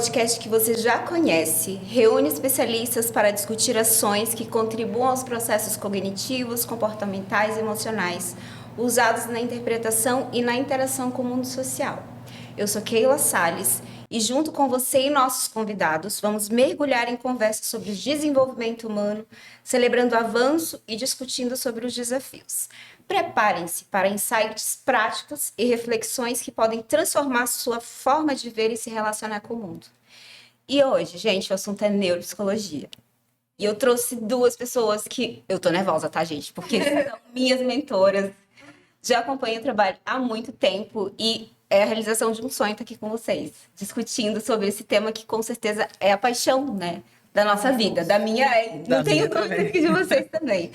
podcast que você já conhece reúne especialistas para discutir ações que contribuam aos processos cognitivos, comportamentais e emocionais usados na interpretação e na interação com o mundo social. Eu sou Keila Salles e, junto com você e nossos convidados, vamos mergulhar em conversas sobre o desenvolvimento humano, celebrando o avanço e discutindo sobre os desafios. Preparem-se para insights práticos e reflexões que podem transformar sua forma de ver e se relacionar com o mundo. E hoje, gente, o assunto é neuropsicologia. E eu trouxe duas pessoas que... Eu tô nervosa, tá, gente? Porque são minhas mentoras. Já acompanho o trabalho há muito tempo e é a realização de um sonho estar aqui com vocês, discutindo sobre esse tema que com certeza é a paixão, né, da nossa vida, da minha... Não tenho dúvida aqui de vocês também.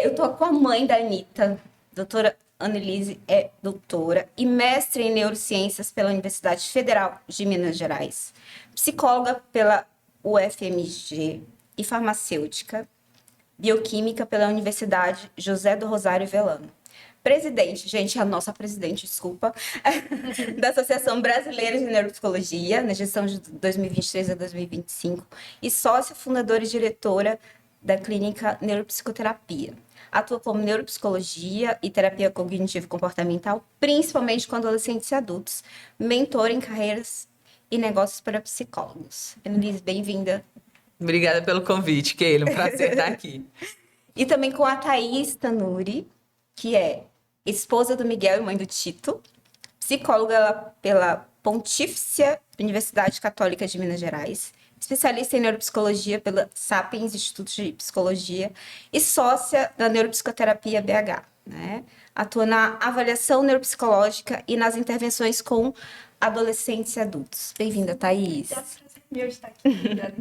Eu tô com a mãe da Anitta, doutora Annelise, é doutora e mestre em neurociências pela Universidade Federal de Minas Gerais, psicóloga pela UFMG e farmacêutica, bioquímica pela Universidade José do Rosário Velano. Presidente, gente, a nossa presidente, desculpa, da Associação Brasileira de Neuropsicologia, na gestão de 2023 a 2025, e sócia fundadora e diretora da Clínica Neuropsicoterapia. Atua como neuropsicologia e terapia cognitivo-comportamental, principalmente com adolescentes e adultos, mentora em carreiras e negócios para psicólogos. Annelise, bem-vinda. Obrigada pelo convite, Keila, um prazer estar aqui. E também com a Thaís Tanuri, que é esposa do Miguel e mãe do Tito, psicóloga pela Pontifícia Universidade Católica de Minas Gerais, especialista em neuropsicologia pela Sapiens Instituto de Psicologia e sócia da Neuropsicoterapia BH, né? Atua na avaliação neuropsicológica e nas intervenções com adolescentes e adultos. Bem-vinda, Thaís. É um prazer meu estar aqui. Obrigada,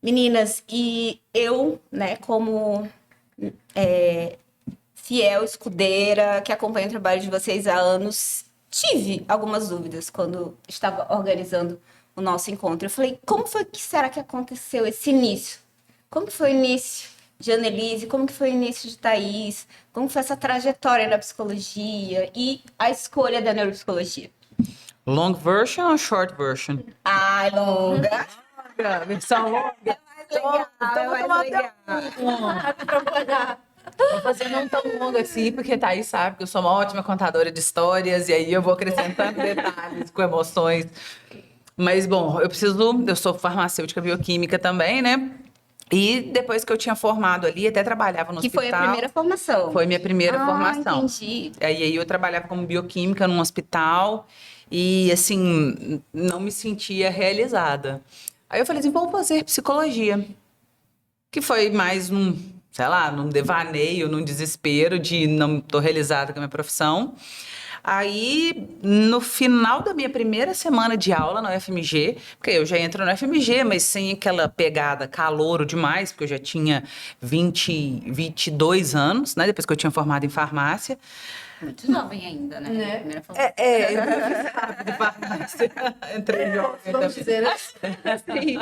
Meninas, e eu, né, como fiel escudeira que acompanha o trabalho de vocês há anos, tive algumas dúvidas quando estava organizando o nosso encontro. Eu falei, como foi que será que aconteceu esse início? Como que foi o início de Annelise? Como que foi o início de Thaís? Como foi essa trajetória da psicologia e a escolha da neuropsicologia? Long version ou short version? Ai, longa. Versão longa. É mais legal. Vou fazer não tão longo assim, porque Thaís sabe que eu sou uma ótima contadora de histórias, e aí eu vou acrescentando detalhes com emoções. Mas, bom, eu sou farmacêutica bioquímica também, né? E depois que eu tinha formado ali, até trabalhava no hospital. Que foi a primeira formação. Foi minha primeira formação. Entendi. Aí eu trabalhava como bioquímica num hospital e, assim, não me sentia realizada. Aí eu falei assim, vamos fazer psicologia. Que foi mais num devaneio, num desespero de não estou realizada com a minha profissão. Aí, no final da minha primeira semana de aula na UFMG, porque eu já entro na UFMG, mas sem aquela pegada calouro demais, porque eu já tinha 22 anos, né? Depois que eu tinha formado em farmácia. Muito jovem ainda, né? Primeira formação. Sabe, de farmácia. Entrei jovem Vamos dizer assim.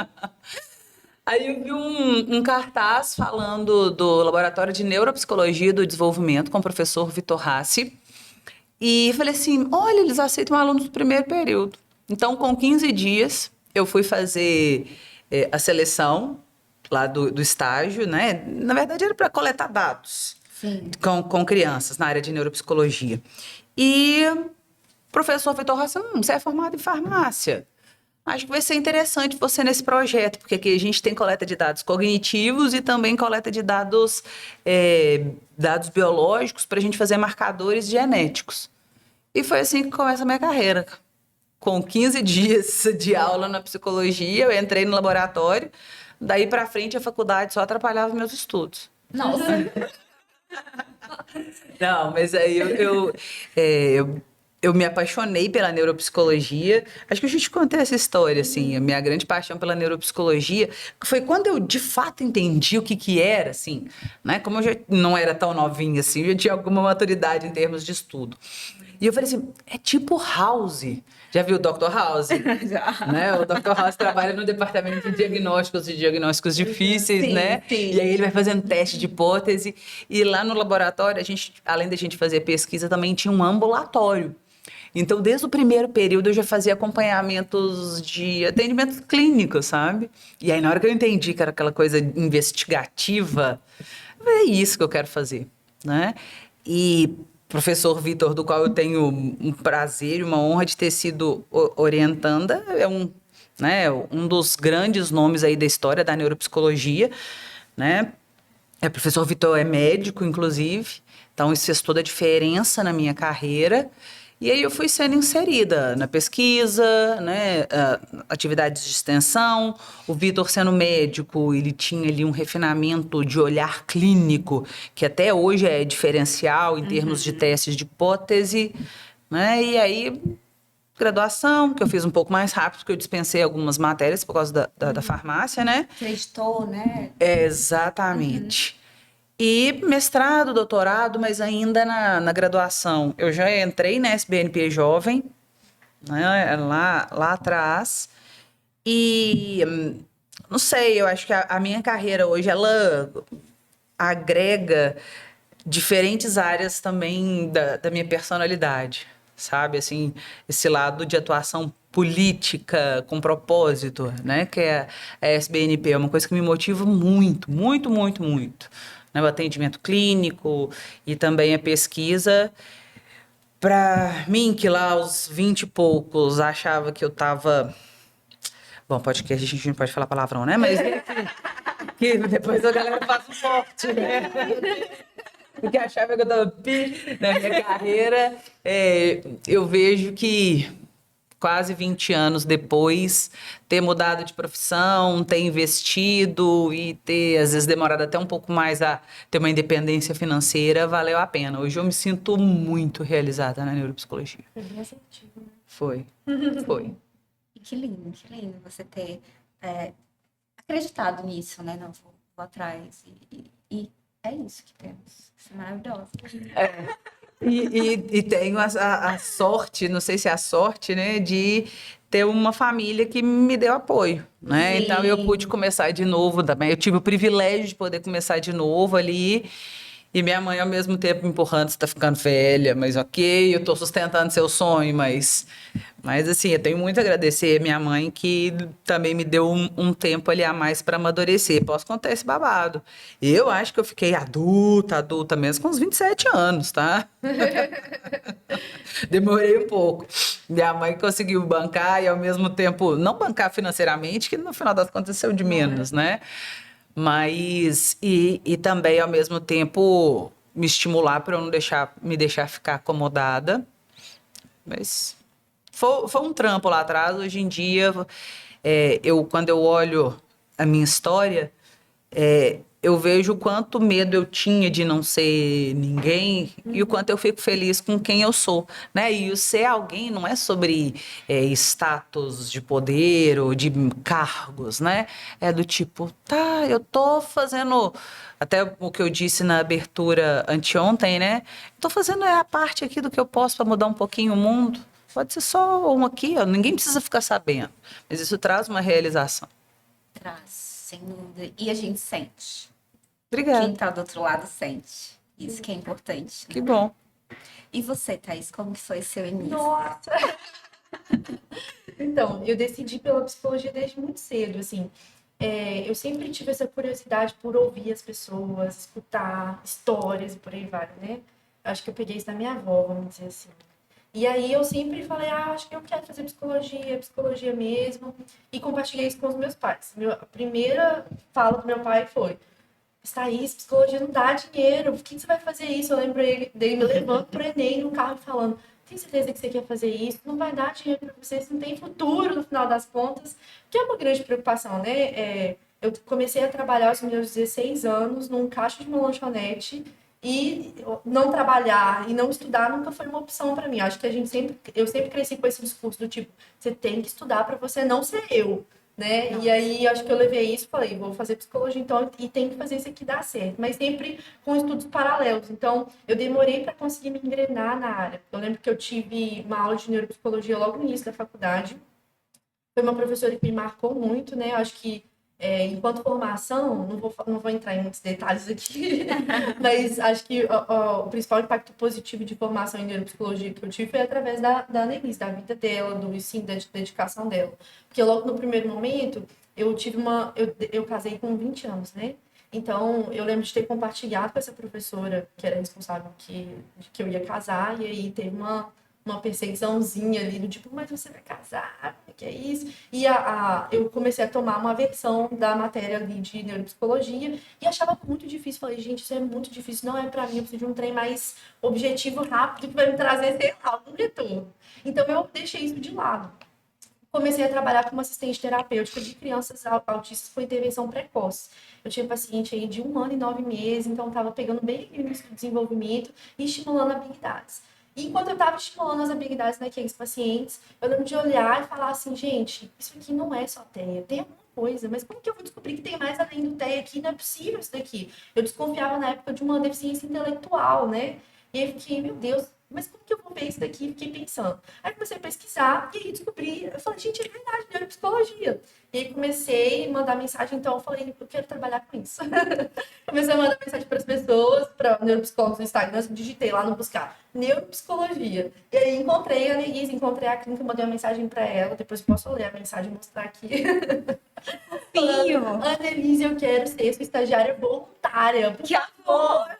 Aí eu vi um cartaz falando do Laboratório de Neuropsicologia do Desenvolvimento com o professor Vitor Rassi. E falei assim, olha, eles aceitam alunos do primeiro período. Então, com 15 dias, eu fui fazer a seleção lá do estágio, né? Na verdade, era para coletar dados com crianças na área de neuropsicologia. E o professor Vitor Rassi, você é formado em farmácia. Acho que vai ser interessante você nesse projeto, porque aqui a gente tem coleta de dados cognitivos e também coleta de dados biológicos para a gente fazer marcadores genéticos. E foi assim que começa a minha carreira. Com 15 dias de aula na psicologia, eu entrei no laboratório, daí para frente a faculdade só atrapalhava meus estudos. Nossa. Não, mas aí eu me apaixonei pela neuropsicologia. Acho que eu já te contei essa história, assim, a minha grande paixão pela neuropsicologia, que foi quando eu, de fato, entendi o que era, assim, né? Como eu já não era tão novinha, assim, eu já tinha alguma maturidade em termos de estudo. E eu falei assim, é tipo House. Já viu o Dr. House? Já. Né? O Dr. House trabalha no departamento de diagnósticos difíceis, Sim, né? sim. E aí ele vai fazendo teste de hipótese. E lá no laboratório, além da gente fazer pesquisa, também tinha um ambulatório. Então, desde o primeiro período, eu já fazia acompanhamentos de atendimento clínico, sabe? E aí, na hora que eu entendi que era aquela coisa investigativa, é isso que eu quero fazer, né? E professor Vitor, do qual eu tenho um prazer e uma honra de ter sido orientanda, é um dos grandes nomes aí da história da neuropsicologia, né? Professor Vitor é médico, inclusive, então isso fez toda a diferença na minha carreira. E aí eu fui sendo inserida na pesquisa, né, atividades de extensão. O Vitor, sendo médico, ele tinha ali um refinamento de olhar clínico, que até hoje é diferencial em termos de testes de hipótese, né? E aí, graduação, que eu fiz um pouco mais rápido, porque eu dispensei algumas matérias por causa da farmácia, né? Acreditou, né? Exatamente. E mestrado, doutorado, mas ainda na graduação. Eu já entrei na SBNP Jovem, né, lá atrás. E não sei, eu acho que a minha carreira hoje, ela agrega diferentes áreas também da minha personalidade, sabe? Assim, esse lado de atuação política com propósito, né? Que é a SBNP, é uma coisa que me motiva muito, muito, muito, muito. Né? O atendimento clínico e também a pesquisa. Para mim, que lá aos 20 e poucos achava que eu estava. Bom, podcast a gente não pode falar palavrão, né? Mas que depois a galera faz um forte, né? Porque achava que eu estava na minha carreira. Eu vejo que quase 20 anos depois, ter mudado de profissão, ter investido e ter, às vezes, demorado até um pouco mais a ter uma independência financeira, valeu a pena. Hoje eu me sinto muito realizada na neuropsicologia. Foi bem assertivo, né? Foi. E que lindo você ter acreditado nisso, né? Não, vou atrás. E é isso que temos. Isso é maravilhoso. E tenho a sorte, não sei se é a sorte, né, de ter uma família que me deu apoio, né? Sim. Então eu pude começar de novo também. Eu tive o privilégio de poder começar de novo ali. E minha mãe, ao mesmo tempo, me empurrando, você tá ficando velha, mas ok, eu tô sustentando seu sonho, mas assim, eu tenho muito a agradecer a minha mãe, que também me deu um tempo ali a mais para amadurecer. Posso contar esse babado. Eu acho que eu fiquei adulta mesmo, com uns 27 anos, tá? Demorei um pouco. Minha mãe conseguiu bancar e, ao mesmo tempo, não bancar financeiramente, que no final das contas saiu de menos, né? Mas, e também, ao mesmo tempo, me estimular para eu não me deixar ficar acomodada. Mas foi um trampo lá atrás. Hoje em dia, quando eu olho a minha história, eu vejo o quanto medo eu tinha de não ser ninguém e o quanto eu fico feliz com quem eu sou, né? E o ser alguém não é sobre status de poder ou de cargos, né? É do tipo, tá, eu tô fazendo, até o que eu disse na abertura anteontem, né? Tô fazendo a parte aqui do que eu posso para mudar um pouquinho o mundo. Pode ser só um aqui, ó, ninguém precisa ficar sabendo, mas isso traz uma realização. Traz, sem dúvida. E a gente sente. Obrigada. Quem tá do outro lado sente. Isso que é importante. Que bom. E você, Thaís, como que foi seu início? Nossa! Então, eu decidi pela psicologia desde muito cedo, assim. Eu sempre tive essa curiosidade por ouvir as pessoas, escutar histórias e por aí vai, né? Acho que eu peguei isso da minha avó, vamos dizer assim. E aí eu sempre falei, acho que eu quero fazer psicologia mesmo. E compartilhei isso com os meus pais. A primeira fala do meu pai foi: Thaís, psicologia não dá dinheiro, por que você vai fazer isso? Eu lembro dele me levando pro Enem no carro e falando: tem certeza que você quer fazer isso? Não vai dar dinheiro para você, você não tem futuro no final das contas, que é uma grande preocupação, né? Eu comecei a trabalhar aos meus 16 anos num caixa de uma lanchonete e não trabalhar e não estudar nunca foi uma opção para mim. Acho que eu sempre cresci com esse discurso do tipo, você tem que estudar para você não ser eu. Né? E aí, acho que eu levei isso e falei, vou fazer psicologia então, e tem que fazer isso aqui dar certo, mas sempre com estudos paralelos. Então, eu demorei para conseguir me engrenar na área. Eu lembro que eu tive uma aula de neuropsicologia logo no início da faculdade. Foi uma professora que me marcou muito, né? Eu acho que Enquanto formação, não vou entrar em muitos detalhes aqui, mas acho que o principal impacto positivo de formação em neuropsicologia que eu tive foi através da Annelise, da vida dela, do ensino, da dedicação dela. Porque logo no primeiro momento, eu casei com 20 anos, né? Então, eu lembro de ter compartilhado com essa professora, que era responsável de que eu ia casar, e aí teve uma perseguiçãozinha ali, do tipo, mas você vai casar, o que é isso? E eu comecei a tomar uma versão da matéria ali de neuropsicologia e achava muito difícil. Falei, gente, isso é muito difícil, não é pra mim, eu preciso de um trem mais objetivo, rápido, que vai me trazer, sei lá, algum retorno. Então, eu deixei isso de lado. Comecei a trabalhar como assistente terapêutica de crianças autistas com intervenção precoce. Eu tinha paciente aí de 1 ano e 9 meses, então estava pegando bem o início do desenvolvimento e estimulando habilidades. E enquanto eu estava estimulando as habilidades naqueles pacientes, eu lembro de olhar e falar assim, gente, isso aqui não é só TEA, tem alguma coisa, mas como que eu vou descobrir que tem mais além do TEA aqui? Não é possível isso daqui. Eu desconfiava na época de uma deficiência intelectual, né? E aí eu fiquei, meu Deus, mas como que eu vou ver isso daqui? Fiquei pensando. Aí comecei a pesquisar e aí descobri, eu falei, gente, é verdade, neuropsicologia. E aí comecei a mandar mensagem, então eu falei, eu quero trabalhar com isso. Comecei a mandar mensagem para as pessoas, para neuropsicólogos no Instagram, digitei lá no buscar neuropsicologia. E aí encontrei a Neguise, encontrei a clínica, mandei uma mensagem para ela, depois posso ler a mensagem e mostrar aqui. Falando, Annelise, eu quero ser sua estagiária voluntária. Que amor!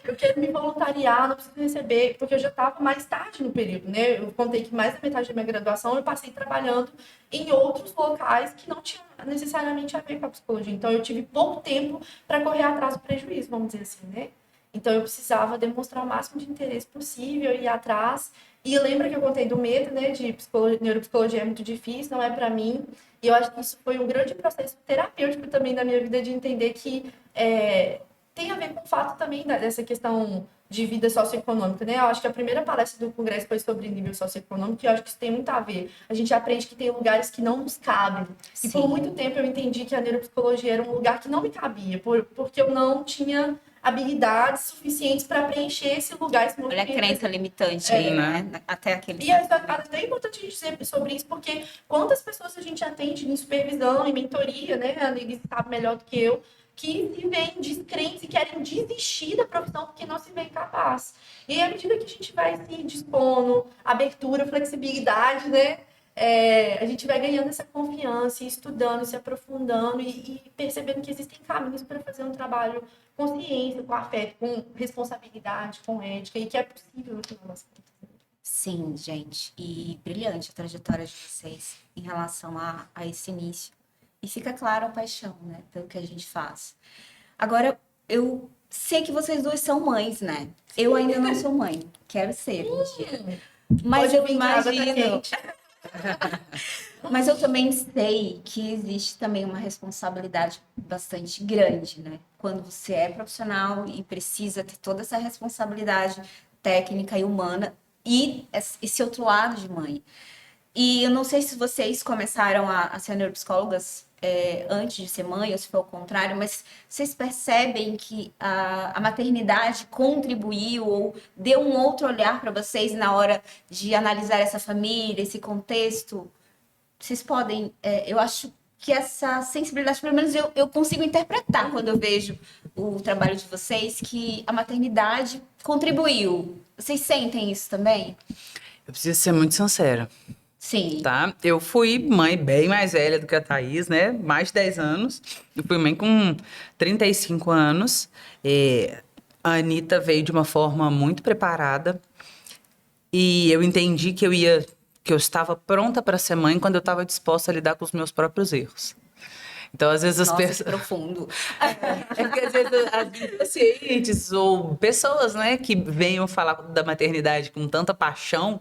Eu quero me voluntariar, não preciso receber, porque eu já estava mais tarde no período, né? Eu contei que mais da metade da minha graduação eu passei trabalhando em outros locais que não tinham necessariamente a ver com a psicologia. Então, eu tive pouco tempo para correr atrás do prejuízo, vamos dizer assim, né? Então, eu precisava demonstrar o máximo de interesse possível, ir atrás. E lembra que eu contei do medo, né? De neuropsicologia é muito difícil, não é para mim. E eu acho que isso foi um grande processo terapêutico também da minha vida, de entender que tem a ver com o fato também dessa questão de vida socioeconômica, né? Eu acho que a primeira palestra do Congresso foi sobre nível socioeconômico, e eu acho que isso tem muito a ver. A gente aprende que tem lugares que não nos cabem. Sim. E por muito tempo eu entendi que a neuropsicologia era um lugar que não me cabia, porque eu não tinha habilidades suficientes para preencher esse lugar, esse Olha a crença limitante aí, né? Até aquele... E é até importante a gente dizer sobre isso, porque quantas pessoas a gente atende em supervisão, em mentoria, né? A Neguise sabe melhor do que eu, que se veem descrentes e querem desistir da profissão porque não se veem capaz. E aí, à medida que a gente vai se dispondo, abertura, flexibilidade, né? A gente vai ganhando essa confiança, e estudando, se aprofundando e percebendo que existem caminhos para fazer um trabalho com ciência, com afeto, com responsabilidade, com ética, e que é possível no final das contas. Sim, gente, e brilhante a trajetória de vocês em relação a esse início. E fica claro a paixão, né, pelo que a gente faz. Agora, eu sei que vocês duas são mães, né? Eu ainda não sou mãe, quero ser um dia. Mas eu imagino... Mas eu também sei que existe também uma responsabilidade bastante grande, né? Quando você é profissional e precisa ter toda essa responsabilidade técnica e humana e esse outro lado de mãe. E eu não sei se vocês começaram a ser neuropsicólogas antes de ser mãe, ou se foi o contrário, mas vocês percebem que a maternidade contribuiu ou deu um outro olhar para vocês na hora de analisar essa família, esse contexto? Vocês podem... eu acho que essa sensibilidade, pelo menos eu consigo interpretar quando eu vejo o trabalho de vocês, que a maternidade contribuiu. Vocês sentem isso também? Eu preciso ser muito sincera. Sim. Tá? Eu fui mãe bem mais velha do que a Thaís, né? Mais de 10 anos. Eu fui mãe com 35 anos. A Anitta veio de uma forma muito preparada. E eu entendi que eu estava pronta para ser mãe quando eu estava disposta a lidar com os meus próprios erros. Então, às vezes, Nossa, que profundo. porque às vezes as pacientes ou pessoas, né, que venham falar da maternidade com tanta paixão,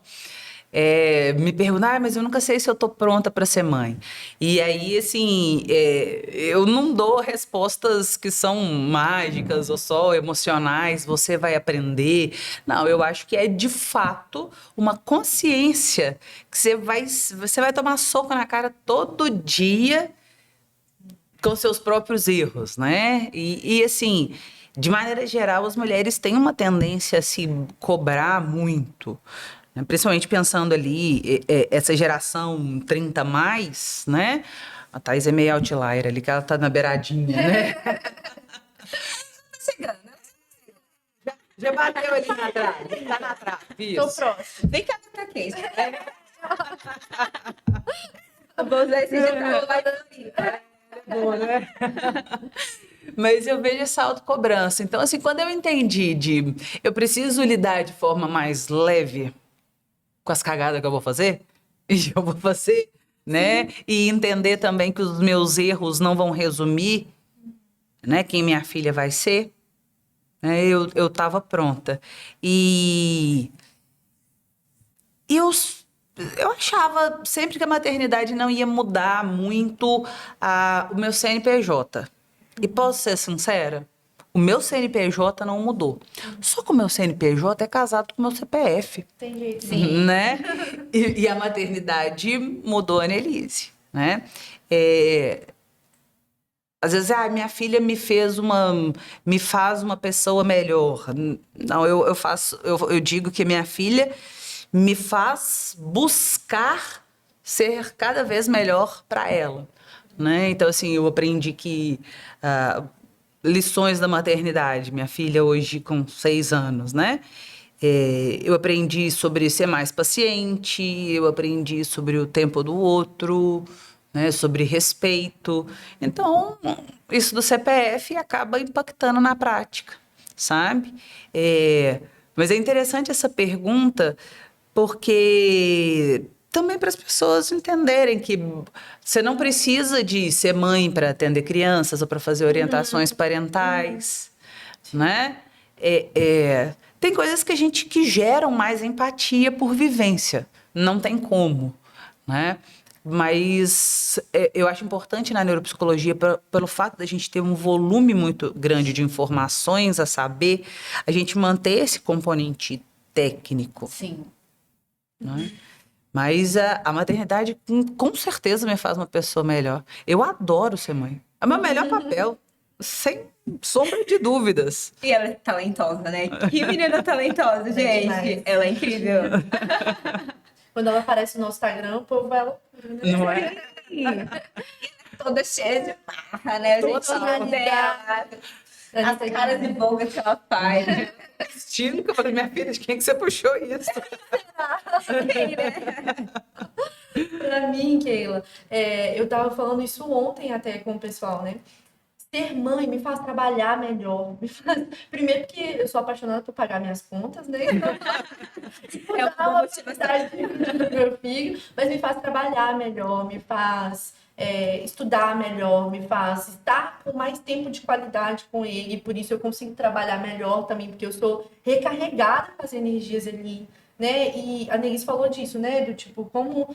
me perguntam, mas eu nunca sei se eu tô pronta para ser mãe. E aí, assim, eu não dou respostas que são mágicas ou só emocionais, você vai aprender. Não, eu acho que é, de fato, uma consciência que você vai tomar soco na cara todo dia com seus próprios erros, né? E assim, de maneira geral, as mulheres têm uma tendência a se cobrar muito. né? Principalmente pensando ali, essa geração 30 mais, né? A Thaís é meio outlier ali, que ela tá na beiradinha, né? Chegando, né? Já bateu ali na trave, tá na trave, Tô isso. próximo. Vem cá pra quente. Vou usar esse ditado lá Boa, né? Mas eu vejo essa autocobrança. Então, assim, quando eu entendi eu preciso lidar de forma mais leve com as cagadas que eu vou fazer, e eu vou fazer, né? E entender também que os meus erros não vão resumir, né, quem minha filha vai ser, né? Eu estava pronta. E eu achava sempre que a maternidade não ia mudar muito o meu CNPJ. E posso ser sincera? O meu CNPJ não mudou. Só que o meu CNPJ é casado com o meu CPF. Tem jeito. Sim. Né? E a maternidade mudou a Annelise, né? É, às vezes, minha filha me faz uma pessoa melhor. Não, eu digo que minha filha me faz buscar ser cada vez melhor para ela, né? Então, assim, eu aprendi que lições da maternidade. Minha filha hoje com 6 anos, né? Eu aprendi sobre ser mais paciente, eu aprendi sobre o tempo do outro, né, sobre respeito. Então, isso do CPF acaba impactando na prática, sabe? Mas é interessante essa pergunta, porque também para as pessoas entenderem que você não precisa de ser mãe para atender crianças ou para fazer orientações parentais, né? Tem coisas que geram mais empatia por vivência, não tem como, né? Mas eu acho importante na neuropsicologia, pelo fato da gente ter um volume muito grande de informações a saber, a gente manter esse componente técnico, Sim. né? Mas a maternidade com certeza me faz uma pessoa melhor. Eu adoro ser mãe. É o meu melhor papel, sem sombra de dúvidas. E ela é talentosa, né? Que menina talentosa, gente. demais. Ela é incrível. Quando ela aparece no Instagram, o povo vai à loucura, né? Não é? Toda cheia de barra, né? A gente Total. dela, as caras de boca que ela faz. Estilo que eu falei, minha filha, de quem que você puxou isso? Pra mim, Keila, eu tava falando isso ontem até com o pessoal, né? Ser mãe me faz trabalhar melhor. Primeiro porque eu sou apaixonada por pagar minhas contas, né? Então, É dar uma uma motivação. oportunidade pro meu filho, mas me faz trabalhar melhor, me faz estudar melhor, me faz estar com mais tempo de qualidade com ele. Por isso eu consigo trabalhar melhor também, porque eu sou recarregada com as energias ali, né? E a Nelis falou disso, né? Do tipo, como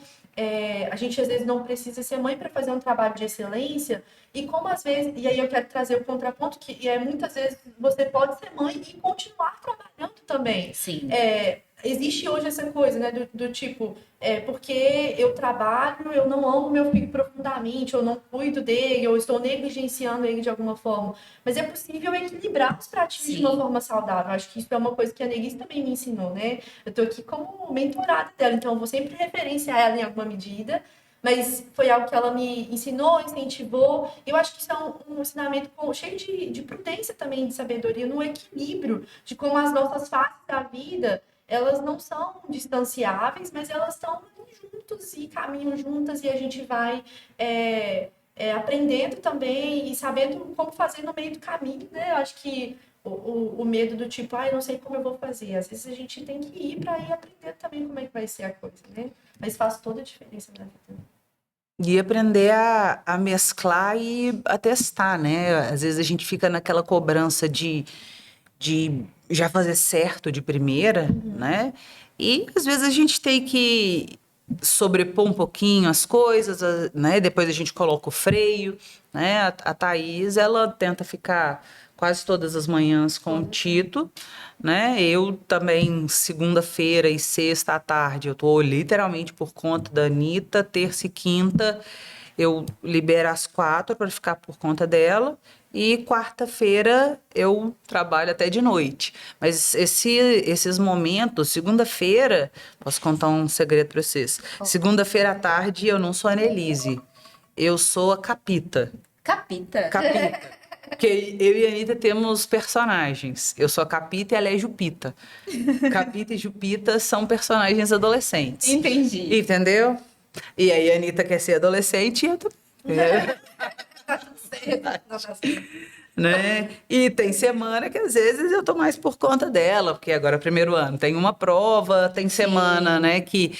a gente às vezes não precisa ser mãe para fazer um trabalho de excelência, e como às vezes, e aí eu quero trazer o contraponto, que muitas vezes você pode ser mãe e continuar trabalhando também. Sim. Existe hoje essa coisa, né, do tipo, porque eu trabalho, eu não amo meu filho profundamente, eu não cuido dele, eu estou negligenciando ele de alguma forma. Mas é possível equilibrar os pratinhos de uma forma saudável. Acho que isso é uma coisa que a Nelis também me ensinou, né? Eu tô aqui como mentorada dela, então eu vou sempre referenciar ela em alguma medida, mas foi algo que ela me ensinou, incentivou. Eu acho que isso é um ensinamento cheio de prudência também, de sabedoria, no equilíbrio de como as nossas fases da vida, elas não são distanciáveis, mas elas estão juntos e caminham juntas, e a gente vai aprendendo também e sabendo como fazer no meio do caminho, né? Eu acho que o medo do tipo, eu não sei como eu vou fazer. Às vezes a gente tem que ir para ir aprender também como é que vai ser a coisa, né? Mas faz toda a diferença na vida. E aprender a mesclar e a testar, né? Às vezes a gente fica naquela cobrança de já fazer certo de primeira, né? E às vezes a gente tem que sobrepor um pouquinho as coisas, né? Depois a gente coloca o freio, né? A Thaís, ela tenta ficar quase todas as manhãs com o Tito, né? Eu também, segunda-feira e sexta à tarde, eu tô literalmente por conta da Anitta, terça e quinta, eu libero às 4 para ficar por conta dela. E quarta-feira eu trabalho até de noite. Mas esses momentos, segunda-feira, posso contar um segredo para vocês. Segunda-feira à tarde eu não sou a Annelise, eu sou a Capita. Capita. Capita. Porque eu e a Anitta temos personagens. Eu sou a Capita e ela é Jupita. Capita e Jupita são personagens adolescentes. Entendi. Entendeu? E aí a Anitta quer ser adolescente e eu também. Né? E tem semana que às vezes eu tô mais por conta dela, porque agora é primeiro ano, tem uma prova, tem semana, né, que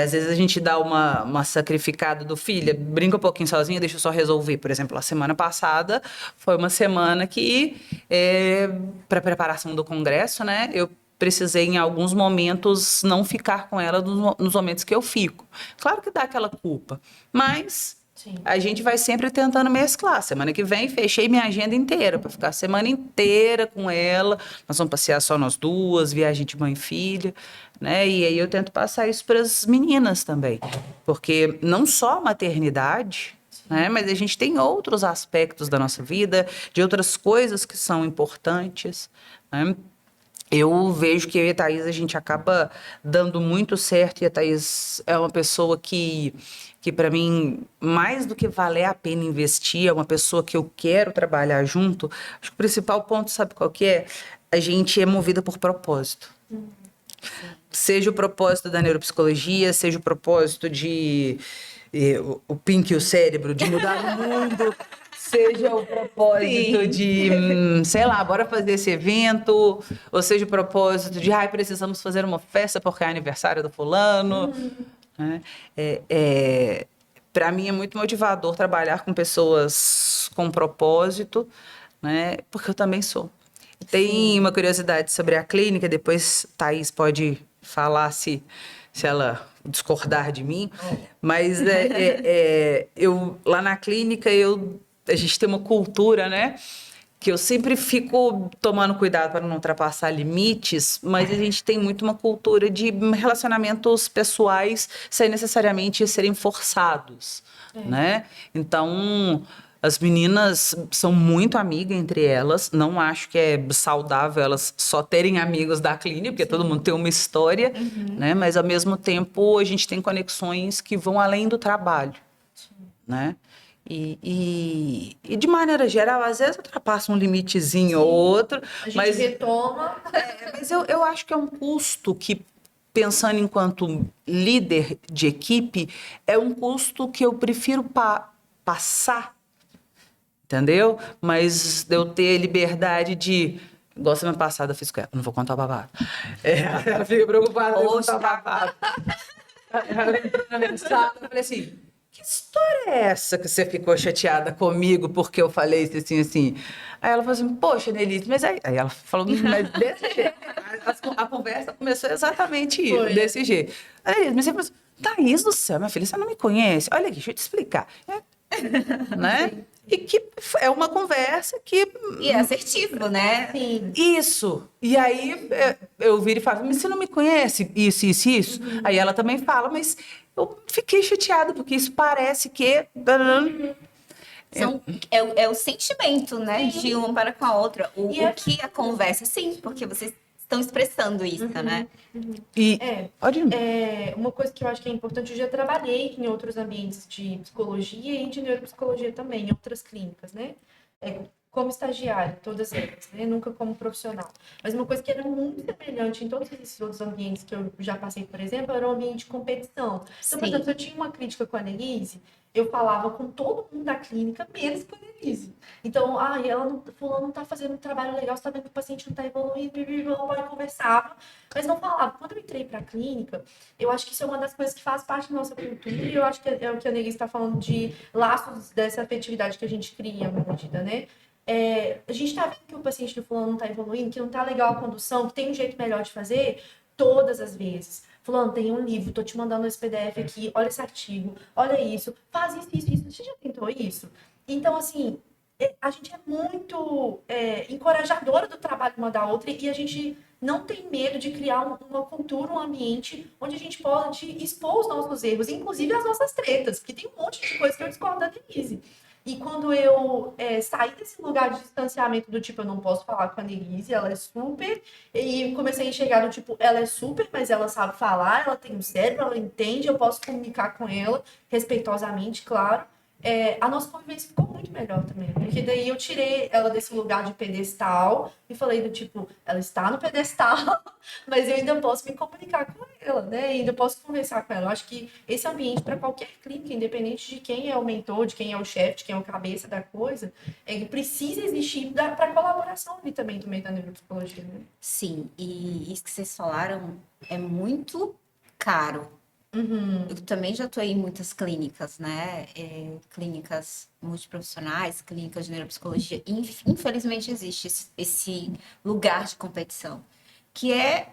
às vezes a gente dá uma sacrificada do filho, brinca um pouquinho sozinha, deixa eu só resolver. Por exemplo, a semana passada foi uma semana que, para preparação do congresso, né, eu precisei, em alguns momentos, não ficar com ela nos momentos que eu fico. Claro que dá aquela culpa, mas Sim. a gente vai sempre tentando mesclar. Semana que vem, fechei minha agenda inteira para ficar a semana inteira com ela. Nós vamos passear só nós duas, viagem de mãe e filha, né? E aí eu tento passar isso para as meninas também, porque não só a maternidade, né? Mas a gente tem outros aspectos da nossa vida, de outras coisas que são importantes, né? Eu vejo que eu e a Thaís, a gente acaba dando muito certo, e a Thaís é uma pessoa que para mim, mais do que valer a pena investir, é uma pessoa que eu quero trabalhar junto. Acho que o principal ponto, sabe qual que é? A gente é movida por propósito. Seja o propósito da neuropsicologia, seja o propósito de o Pink e o cérebro, de mudar o mundo, seja o propósito de, sei lá, bora fazer esse evento, ou seja o propósito de, precisamos fazer uma festa porque é aniversário do fulano. Né? Para mim é muito motivador trabalhar com pessoas com propósito, né? Porque eu também sou. Tem uma curiosidade sobre a clínica, depois Thaís pode falar se ela discordar de mim, mas eu lá na clínica a gente tem uma cultura, né? Que eu sempre fico tomando cuidado para não ultrapassar limites, mas a gente tem muito uma cultura de relacionamentos pessoais sem necessariamente serem forçados, né? Então, as meninas são muito amigas entre elas, não acho que é saudável elas só terem amigos da clínica, porque todo mundo tem uma história, né? Mas, ao mesmo tempo, a gente tem conexões que vão além do trabalho, né? E de maneira geral, às vezes ultrapassa um limitezinho ou outro. A gente mas retoma. mas eu acho que é um custo que, pensando enquanto líder de equipe, é um custo que eu prefiro passar, entendeu? Mas eu ter liberdade de... Igual semana passada eu fiz com ela, não vou contar o babado. Ela fica preocupada com o babado. Ela entrou na mensagem, eu falei assim... Que história é essa que você ficou chateada comigo porque eu falei isso assim, assim? Aí ela falou assim, poxa, Nelite, mas aí ela falou, mas desse jeito. A conversa começou exatamente isso, desse jeito. Aí, mas você falou assim, Thaís do céu, minha filha, você não me conhece? Olha aqui, deixa eu te explicar. Né? E que é uma conversa que... E é assertivo, né? Sim. Isso. E aí eu viro e falo, mas você não me conhece? Isso, isso, isso. Aí ela também fala, mas eu fiquei chateada, porque isso parece que... É o sentimento, né? De uma para com a outra. O que a conversa, sim, porque vocês estão expressando isso, né? E uma coisa que eu acho que é importante, eu já trabalhei em outros ambientes de psicologia e de neuropsicologia também, em outras clínicas, né? Como estagiária, todas elas, né? Nunca como profissional. Mas uma coisa que era muito semelhante em todos esses outros ambientes que eu já passei, por exemplo, era um ambiente de competição. Então, por exemplo, se eu tinha uma crítica com a Annelise, eu falava com todo mundo da clínica, menos com a Annelise. Então, fulano não tá fazendo um trabalho legal, você tá vendo que o paciente não tá evoluindo, eu conversava, mas não falava. Quando eu entrei pra clínica, eu acho que isso é uma das coisas que faz parte da nossa cultura, e eu acho que é o que a Annelise está falando de laços dessa afetividade que a gente cria, uma medida, né? A gente tá vendo que o paciente do fulano não tá evoluindo, que não tá legal a condução, que tem um jeito melhor de fazer, todas as vezes. Fulano, tem um livro, tô te mandando esse PDF aqui, olha esse artigo, olha isso, faz isso. Você já tentou isso? Então, assim, a gente é muito encorajadora do trabalho uma da outra, e a gente não tem medo de criar uma cultura, um ambiente onde a gente pode expor os nossos erros, inclusive as nossas tretas, porque tem um monte de coisa que eu discordo da Denise. E quando eu saí desse lugar de distanciamento do tipo, eu não posso falar com a Denise, ela é super, e comecei a enxergar do tipo, ela é super, mas ela sabe falar, ela tem um cérebro, ela entende, eu posso comunicar com ela, respeitosamente, claro. A nossa convivência ficou muito melhor também, porque daí eu tirei ela desse lugar de pedestal e falei do tipo, ela está no pedestal, mas eu ainda posso me comunicar com ela, né? Ainda posso conversar com ela. Eu acho que esse ambiente para qualquer clínica, independente de quem é o mentor, de quem é o chefe, de quem é o cabeça da coisa, ele precisa existir para colaboração ali também do meio da neuropsicologia, né? Sim, e isso que vocês falaram é muito caro. Eu também já estou em muitas clínicas, né? Clínicas multiprofissionais, clínicas de neuropsicologia. Infelizmente existe esse lugar de competição, que é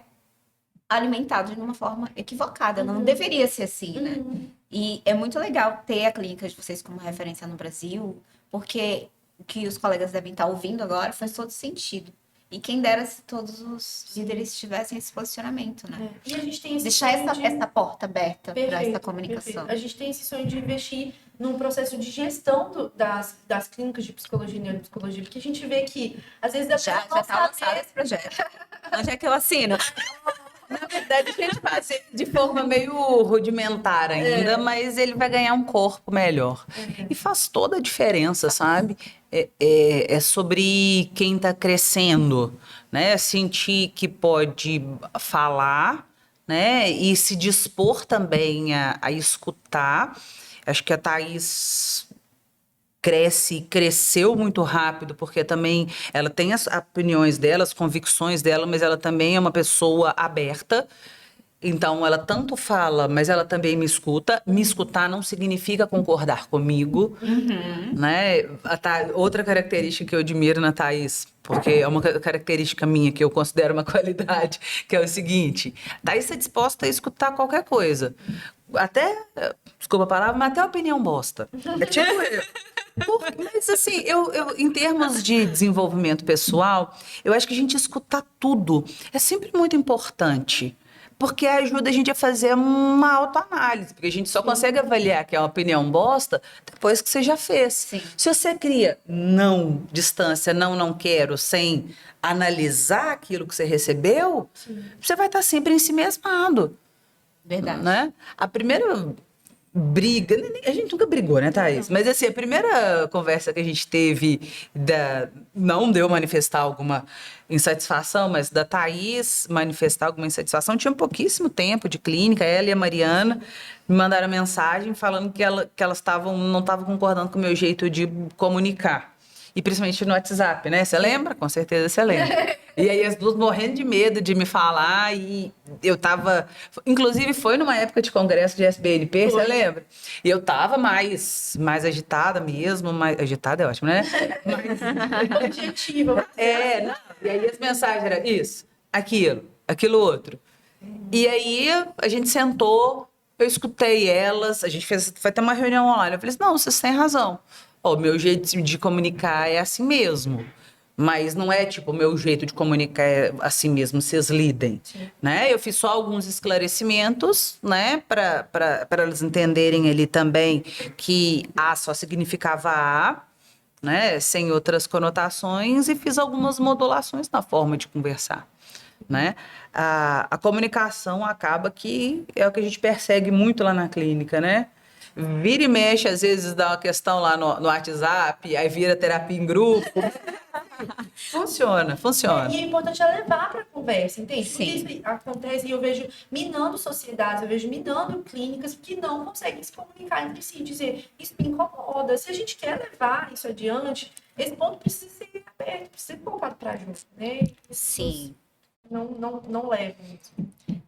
alimentado de uma forma equivocada. Não deveria ser assim, né? E é muito legal ter a clínica de vocês como referência no Brasil, porque o que os colegas devem estar ouvindo agora faz todo sentido. E quem dera se todos os líderes tivessem esse posicionamento, né? E a gente tem esse Deixar sonho essa porta aberta para essa Perfeito, comunicação. perfeito. A gente tem esse sonho de investir num processo de gestão das clínicas de psicologia e neuropsicologia, porque a gente vê que, às vezes, Já está lançado esse projeto. Onde é que eu assino? Na verdade, a gente faz de forma meio rudimentar ainda, mas ele vai ganhar um corpo melhor. E faz toda a diferença, sabe? É sobre quem está crescendo, né? Sentir que pode falar, né? E se dispor também a escutar. Acho que a Thaís cresceu muito rápido, porque também ela tem as opiniões dela, as convicções dela, mas ela também é uma pessoa aberta. Então, ela tanto fala, mas ela também me escuta. Me escutar não significa concordar comigo, né? Outra característica que eu admiro na Thaís, porque é uma característica minha que eu considero uma qualidade, que é o seguinte: Thaís está disposta a escutar qualquer coisa. Até, desculpa a palavra, mas até a opinião bosta. É tipo eu. Mas assim, em termos de desenvolvimento pessoal, eu acho que a gente escutar tudo é sempre muito importante. Porque ajuda a gente a fazer uma autoanálise. Porque a gente só consegue avaliar que é uma opinião bosta depois que você já fez. Sim. Se você cria não, distância, não quero, sem analisar aquilo que você recebeu, você vai estar sempre ensimesmado. Verdade. Né? A primeira briga, a gente nunca brigou, né, Thaís? Mas assim, a primeira conversa que a gente teve, não deu manifestar alguma insatisfação, mas da Thaís manifestar alguma insatisfação, tinha pouquíssimo tempo de clínica, ela e a Mariana me mandaram mensagem falando que elas não estavam concordando com o meu jeito de comunicar. E principalmente no WhatsApp, né? Você lembra? Com certeza você lembra. E aí as duas morrendo de medo de me falar e eu tava... Inclusive foi numa época de congresso de SBNP, você lembra? E eu tava mais agitada mesmo, mais... Agitada é ótimo, né? objetiva. Não. E aí as mensagens eram isso, aquilo outro. E aí a gente sentou, eu escutei elas, a gente foi até uma reunião online. Eu falei assim, não, vocês têm razão. O meu jeito de comunicar é assim mesmo. Mas não é tipo o meu jeito de comunicar é assim mesmo, vocês lidem. Né? Eu fiz só alguns esclarecimentos, né? Para elas entenderem ali também que A só significava A, né? Sem outras conotações, e fiz algumas modulações na forma de conversar. Né? A comunicação acaba que é o que a gente persegue muito lá na clínica, né? Vira e mexe, às vezes dá uma questão lá no WhatsApp, aí vira terapia em grupo. Funciona. E é importante é levar para a conversa, entende? Sim. Porque isso acontece e eu vejo minando sociedades, eu vejo minando clínicas que não conseguem se comunicar entre si, dizer, isso me incomoda. Se a gente quer levar isso adiante, esse ponto precisa ser aberto, precisa ser colocado para junto, né? Sim. Não levam isso.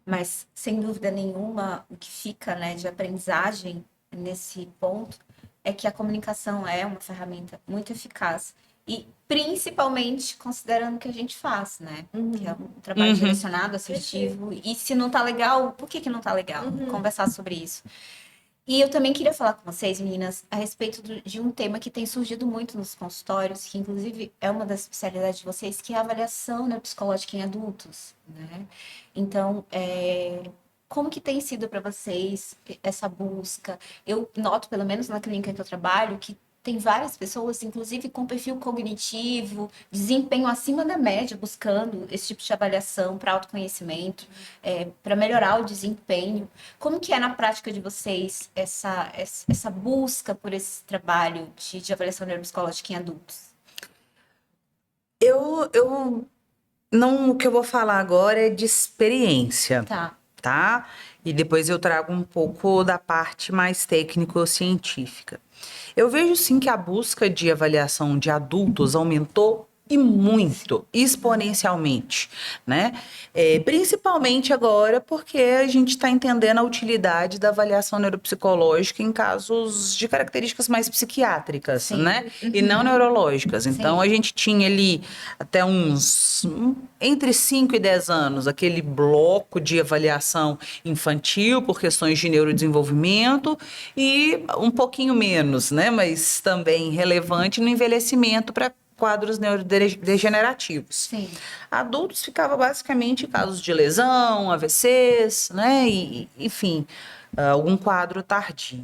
Mas, sem dúvida nenhuma, o que fica, né, de aprendizagem nesse ponto é que a comunicação é uma ferramenta muito eficaz. E principalmente considerando o que a gente faz, né? Que é um trabalho direcionado, assertivo. E se não tá legal, por que não tá legal? Conversar sobre isso. E eu também queria falar com vocês, meninas, a respeito de um tema que tem surgido muito nos consultórios, que inclusive é uma das especialidades de vocês, que é a avaliação neuropsicológica em adultos, né? Então, como que tem sido para vocês essa busca? Eu noto, pelo menos na clínica que eu trabalho, que tem várias pessoas, inclusive com perfil cognitivo, desempenho acima da média, buscando esse tipo de avaliação para autoconhecimento, para melhorar o desempenho. Como que é na prática de vocês essa busca por esse trabalho de avaliação neuropsicológica em adultos? Eu não, o que eu vou falar agora é de experiência, Tá. tá? E depois eu trago um pouco da parte mais técnico-científica. Eu vejo sim que a busca de avaliação de adultos aumentou e muito, exponencialmente, né? Principalmente agora porque a gente está entendendo a utilidade da avaliação neuropsicológica em casos de características mais psiquiátricas, Sim. né? E não neurológicas. Então, Sim. a gente tinha ali até uns entre 5 e 10 anos, aquele bloco de avaliação infantil por questões de neurodesenvolvimento e um pouquinho menos, né? Mas também relevante no envelhecimento para quadros neurodegenerativos. Sim. Adultos ficava basicamente em casos de lesão, AVCs, né? Enfim, algum quadro tardio.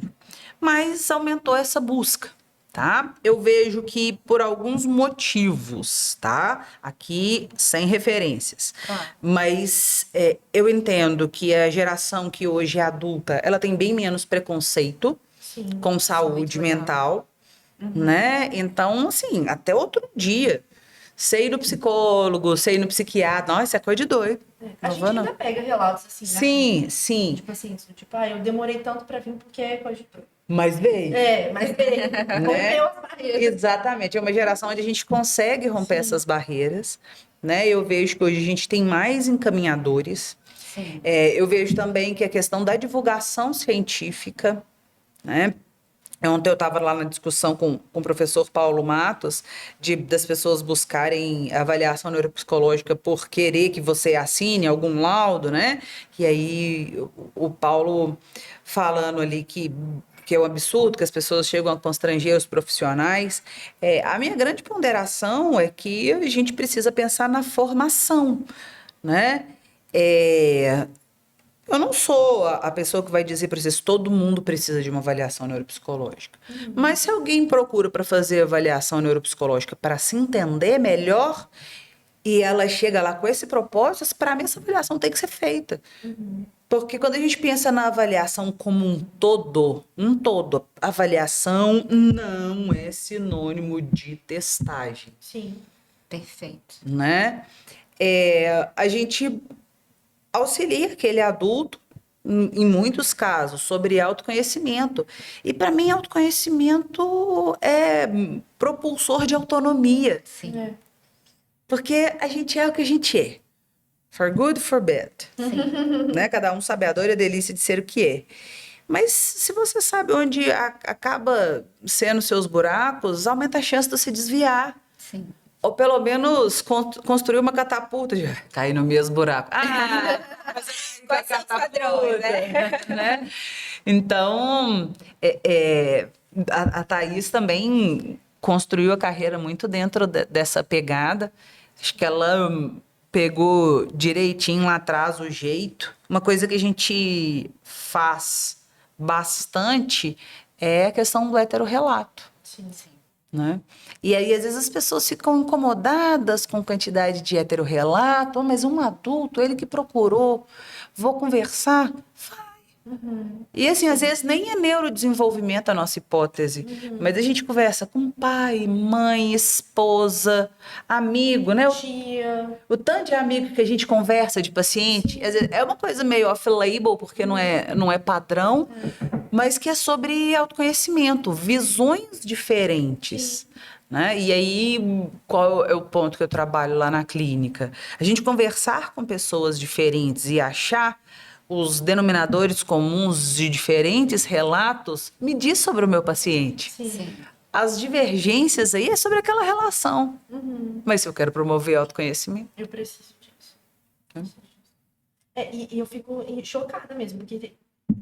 Mas aumentou essa busca, tá? Eu vejo que por alguns motivos, tá? Aqui sem referências. Claro. Mas eu entendo que a geração que hoje é adulta, ela tem bem menos preconceito Sim. com saúde mental, né? Então, assim, até outro dia, sei ir no psicólogo, sei ir no psiquiatra, nossa, isso é coisa de doido. A Não gente vou, não. ainda pega relatos assim, né? Sim, sim, De pacientes, do tipo, eu demorei tanto pra vir porque é coisa de doido. mas veio. Mas bem, rompeu as barreiras. Exatamente, é uma geração onde a gente consegue romper Sim. essas barreiras, né? Eu vejo que hoje a gente tem mais encaminhadores. Sim. Eu vejo também que a questão da divulgação científica, né? Ontem eu estava lá na discussão com o professor Paulo Matos, das pessoas buscarem avaliação neuropsicológica por querer que você assine algum laudo, né? E aí o Paulo falando ali que é um absurdo, que as pessoas chegam a constranger os profissionais. A minha grande ponderação é que a gente precisa pensar na formação, né? Eu não sou a pessoa que vai dizer para vocês todo mundo precisa de uma avaliação neuropsicológica. Mas se alguém procura para fazer avaliação neuropsicológica para se entender melhor e ela chega lá com esse propósito, para mim essa avaliação tem que ser feita. Porque quando a gente pensa na avaliação como um todo, avaliação não é sinônimo de testagem, Sim. Perfeito. né? A gente auxilia aquele adulto, em muitos casos, sobre autoconhecimento. E para mim, autoconhecimento é propulsor de autonomia, Sim. porque a gente é o que a gente é. For good, for bad. Né? Cada um sabe a dor e a delícia de ser o que é. Mas se você sabe onde acaba sendo seus buracos, aumenta a chance de você desviar. Sim. Ou pelo menos construir uma catapulta. Cair no mesmo buraco. Quais são os padrões, né? Então, a Thaís também construiu a carreira muito dentro dessa pegada. Acho que ela pegou direitinho lá atrás o jeito. Uma coisa que a gente faz bastante é a questão do heterorrelato. Sim, sim. Né? E aí, às vezes, as pessoas ficam incomodadas com a quantidade de heterorrelato, mas um adulto, ele que procurou, vou conversar, vai. E assim, às vezes nem é neurodesenvolvimento a nossa hipótese, mas a gente conversa com pai, mãe, esposa, amigo, né? Tia. O tanto de amigo que a gente conversa de paciente, às vezes, é uma coisa meio off-label, porque não é padrão, mas que é sobre autoconhecimento, visões diferentes. Né? E aí, qual é o ponto que eu trabalho lá na clínica? A gente conversar com pessoas diferentes e achar os denominadores comuns de diferentes relatos me diz sobre o meu paciente. Sim. As divergências aí é sobre aquela relação. Mas se eu quero promover autoconhecimento... Eu preciso disso. E eu fico chocada mesmo, porque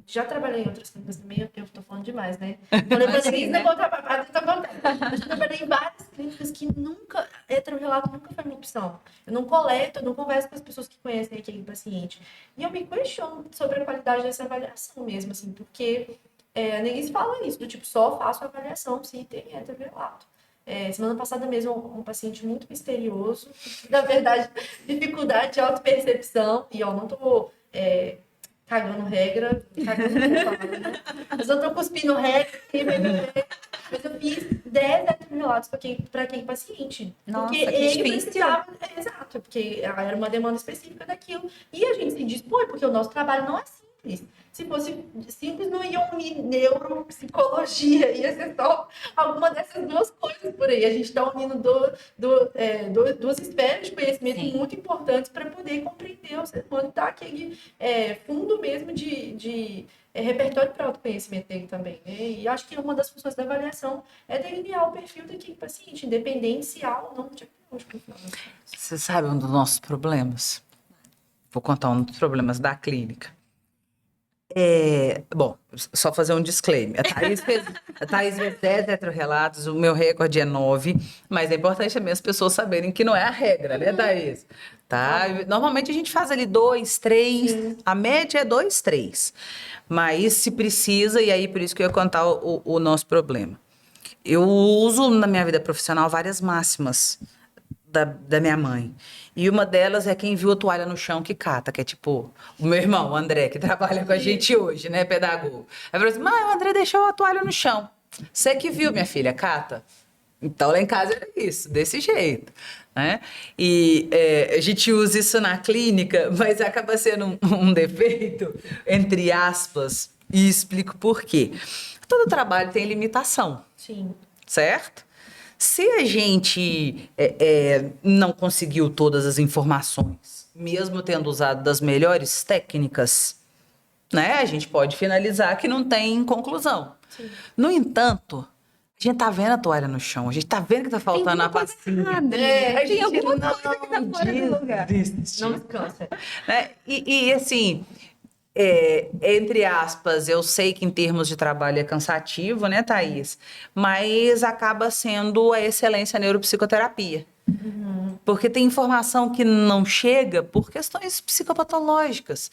Já trabalhei em outras clínicas também, eu tô falando demais, né? Falei pra vocês, não vou trabalhar, tá contando. Eu já trabalhei em várias clínicas que nunca, heterorrelato nunca foi uma opção. Eu não coleto, eu não converso com as pessoas que conhecem aquele paciente. E eu me questiono sobre a qualidade dessa avaliação mesmo, assim, porque a Neguis fala isso, do tipo, só faço a avaliação se tem heterorrelato. Semana passada mesmo, um paciente muito misterioso, na verdade, dificuldade de autopercepção, e eu não tô cagando regra, mas eu tô cuspindo regra, mas eu fiz 10 heterorrelatos para aquele paciente. Nossa, porque que ele difícil. precisava, exato, porque era uma demanda específica daquilo. E a gente se dispõe, porque o nosso trabalho não é simples. Se fosse simples, não ia unir neuropsicologia, ia ser só alguma dessas duas coisas por aí. A gente está unindo duas esferas de conhecimento muito importantes para poder compreender o ser humano e dar aquele fundo mesmo de repertório para autoconhecimento dele também. Né? E acho que uma das funções da avaliação é delinear o perfil daquele paciente, independente se há ou não diagnóstico. Você sabe um dos nossos problemas? Vou contar um dos problemas da clínica. Bom, só fazer um disclaimer. A Thaís fez 10 heterorrelatos, o meu recorde é 9, mas é importante também as pessoas saberem que não é a regra, né, Thaís? Tá? Normalmente a gente faz ali 2, 3, a média é 2, 3. Mas se precisa, e aí por isso que eu ia contar o nosso problema. Eu uso na minha vida profissional várias máximas da minha mãe. E uma delas é quem viu a toalha no chão que cata, que é tipo o meu irmão, o André, que trabalha com a gente hoje, né, pedagogo. Aí falou assim, mãe, o André deixou a toalha no chão. Você que viu, minha filha, cata? Então lá em casa era isso, desse jeito. Né? E a gente usa isso na clínica, mas acaba sendo um defeito, entre aspas, e explico por quê. Todo trabalho tem limitação. Sim. Certo? Se a gente não conseguiu todas as informações, mesmo tendo usado das melhores técnicas, né, a gente pode finalizar que não tem conclusão. Sim. No entanto, a gente tá vendo a toalha no chão, a gente tá vendo que tá faltando a passinha. Tem alguma coisa que tá fora do lugar. Não descansa. Né? E assim, entre aspas, eu sei que em termos de trabalho é cansativo, né, Thaís? Mas acaba sendo a excelência neuropsicoterapia. Porque tem informação que não chega por questões psicopatológicas,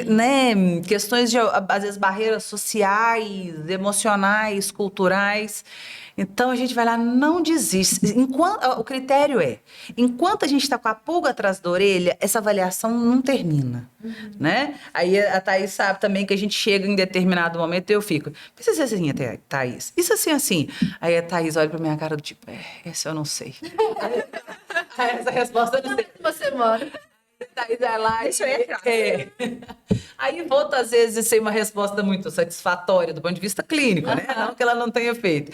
né? Questões de, às vezes, barreiras sociais, emocionais, culturais. Então, a gente vai lá, não desiste. O critério enquanto a gente está com a pulga atrás da orelha, essa avaliação não termina, né? Aí a Thaís sabe também que a gente chega em determinado momento e eu fico, precisa ser assim, Thaís? Isso assim. Aí a Thaís olha pra minha cara do tipo, esse eu não sei. Essa resposta eu não sei. Você mora. Thaís vai lá Deixa eu entrar. Aí volta, às vezes, ser uma resposta muito satisfatória do ponto de vista clínico, né? Não que ela não tenha feito.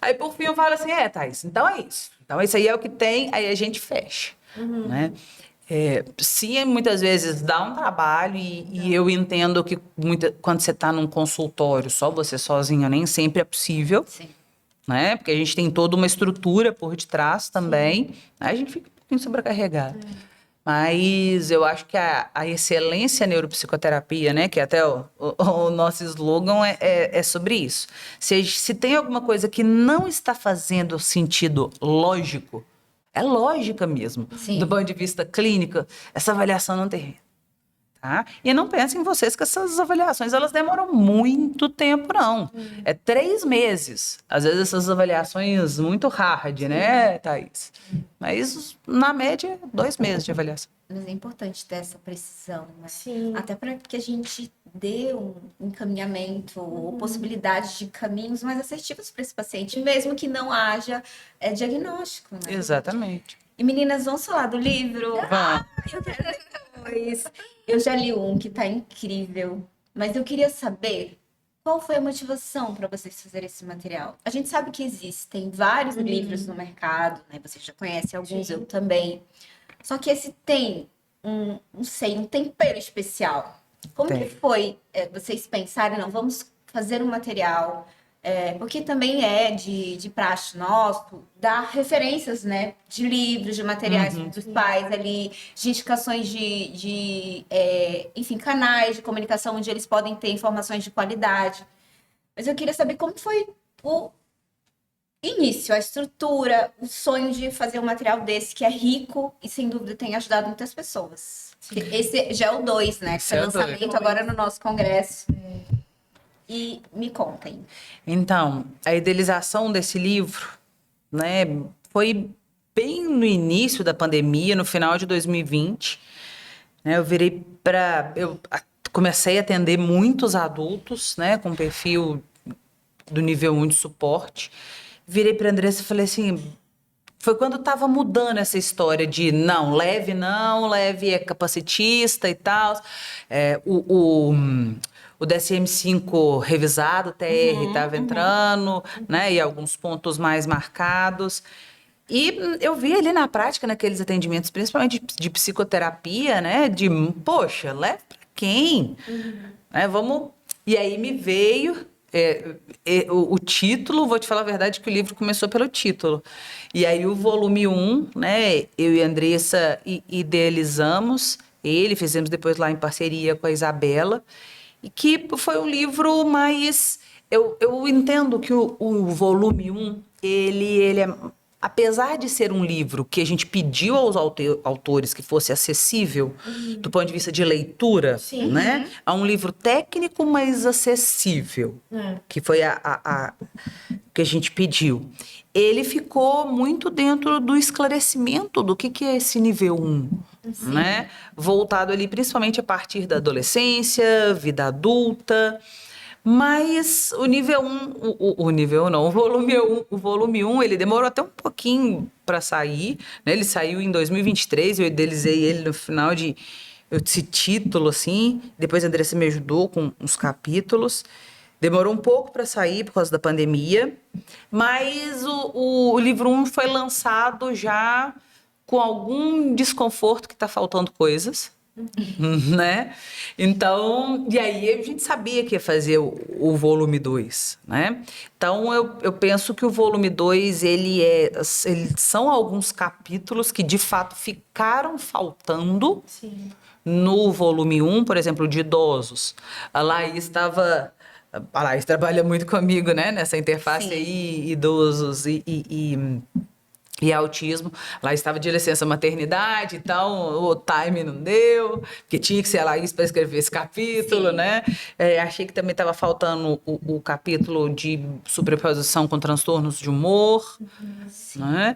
Aí, por fim, eu falo assim, Thaís, então é isso. Então, isso aí é o que tem, aí a gente fecha, né? Sim, muitas vezes dá um trabalho e eu entendo que quando você está num consultório, só você sozinha, nem sempre é possível. Sim. Né? Porque a gente tem toda uma estrutura por detrás também, aí a gente fica um pouquinho sobrecarregado. Mas eu acho que a excelência neuropsicoterapia, né, que até o nosso slogan é sobre isso. Se tem alguma coisa que não está fazendo sentido lógico, é lógica mesmo, Sim. do ponto de vista clínico, essa avaliação não termina. Tá? E não pensem vocês que essas avaliações elas demoram muito tempo, não. É 3 meses. Às vezes essas avaliações muito hard, né, Thaís? Mas, na média, 2 meses de avaliação. Mas é importante ter essa precisão, né? Sim. Até para que a gente dê um encaminhamento ou possibilidade de caminhos mais assertivos para esse paciente, mesmo que não haja diagnóstico, né? Exatamente. E meninas, vamos falar do livro? Vamos. Eu quero depois. Eu já li um que tá incrível, mas eu queria saber qual foi a motivação para vocês fazerem esse material. A gente sabe que existem vários livros no mercado, né? Vocês já conhecem alguns, eu também. Só que esse tem não sei, um tempero especial. Como Tem. que foi vocês pensarem, não, vamos fazer um material porque também é de praxe nosso dar referências, né, de livros, de materiais dos pais ali, de indicações enfim, canais de comunicação onde eles podem ter informações de qualidade. Mas eu queria saber como foi o início, a estrutura, o sonho de fazer um material desse que é rico e sem dúvida tem ajudado muitas pessoas. Esse já é o 2, né? Que Esse foi é o lançamento dois. agora no nosso congresso. E me contem. Então, a idealização desse livro, né, foi bem no início da pandemia, no final de 2020. Né, eu comecei a atender muitos adultos, né, com perfil do nível 1 de suporte. Virei para a Andressa e falei assim, foi quando estava mudando essa história de não, leve é capacitista e tal. O DSM-5 revisado, o TR, estava entrando, né? E alguns pontos mais marcados. E eu vi ali na prática, naqueles atendimentos, principalmente de psicoterapia, né? De, poxa, leve para quem? Né, vamos... E aí me veio o título, vou te falar a verdade que o livro começou pelo título. E aí o volume 1, né, eu e a Andressa idealizamos ele, fizemos depois lá em parceria com a Isabela, e que foi um livro mais... Eu entendo que o volume 1, ele é... Apesar de ser um livro que a gente pediu aos autores que fosse acessível do ponto de vista de leitura, Sim. né? É um livro técnico, mas acessível, que foi que a gente pediu. Ele ficou muito dentro do esclarecimento do que é esse nível 1, né? Voltado ali principalmente a partir da adolescência, vida adulta. Mas o nível 1, o nível não, o volume 1, ele demorou até um pouquinho para sair, né? Ele saiu em 2023, eu idealizei ele no final de esse título, assim. Depois a Andressa me ajudou com uns capítulos. Demorou um pouco para sair por causa da pandemia, mas o livro 1 foi lançado já com algum desconforto que está faltando coisas. Né? Então, e aí a gente sabia que ia fazer o volume 2, né? Então, eu penso que o volume 2, são alguns capítulos que, de fato, ficaram faltando no volume 1, por exemplo, de idosos. A Laís trabalha muito comigo, né? Nessa interface aí, idosos e autismo. Lá estava de licença maternidade, então o time não deu, porque tinha que ser a Laís para escrever esse capítulo, né? Achei que também estava faltando o capítulo de superposição com transtornos de humor, né?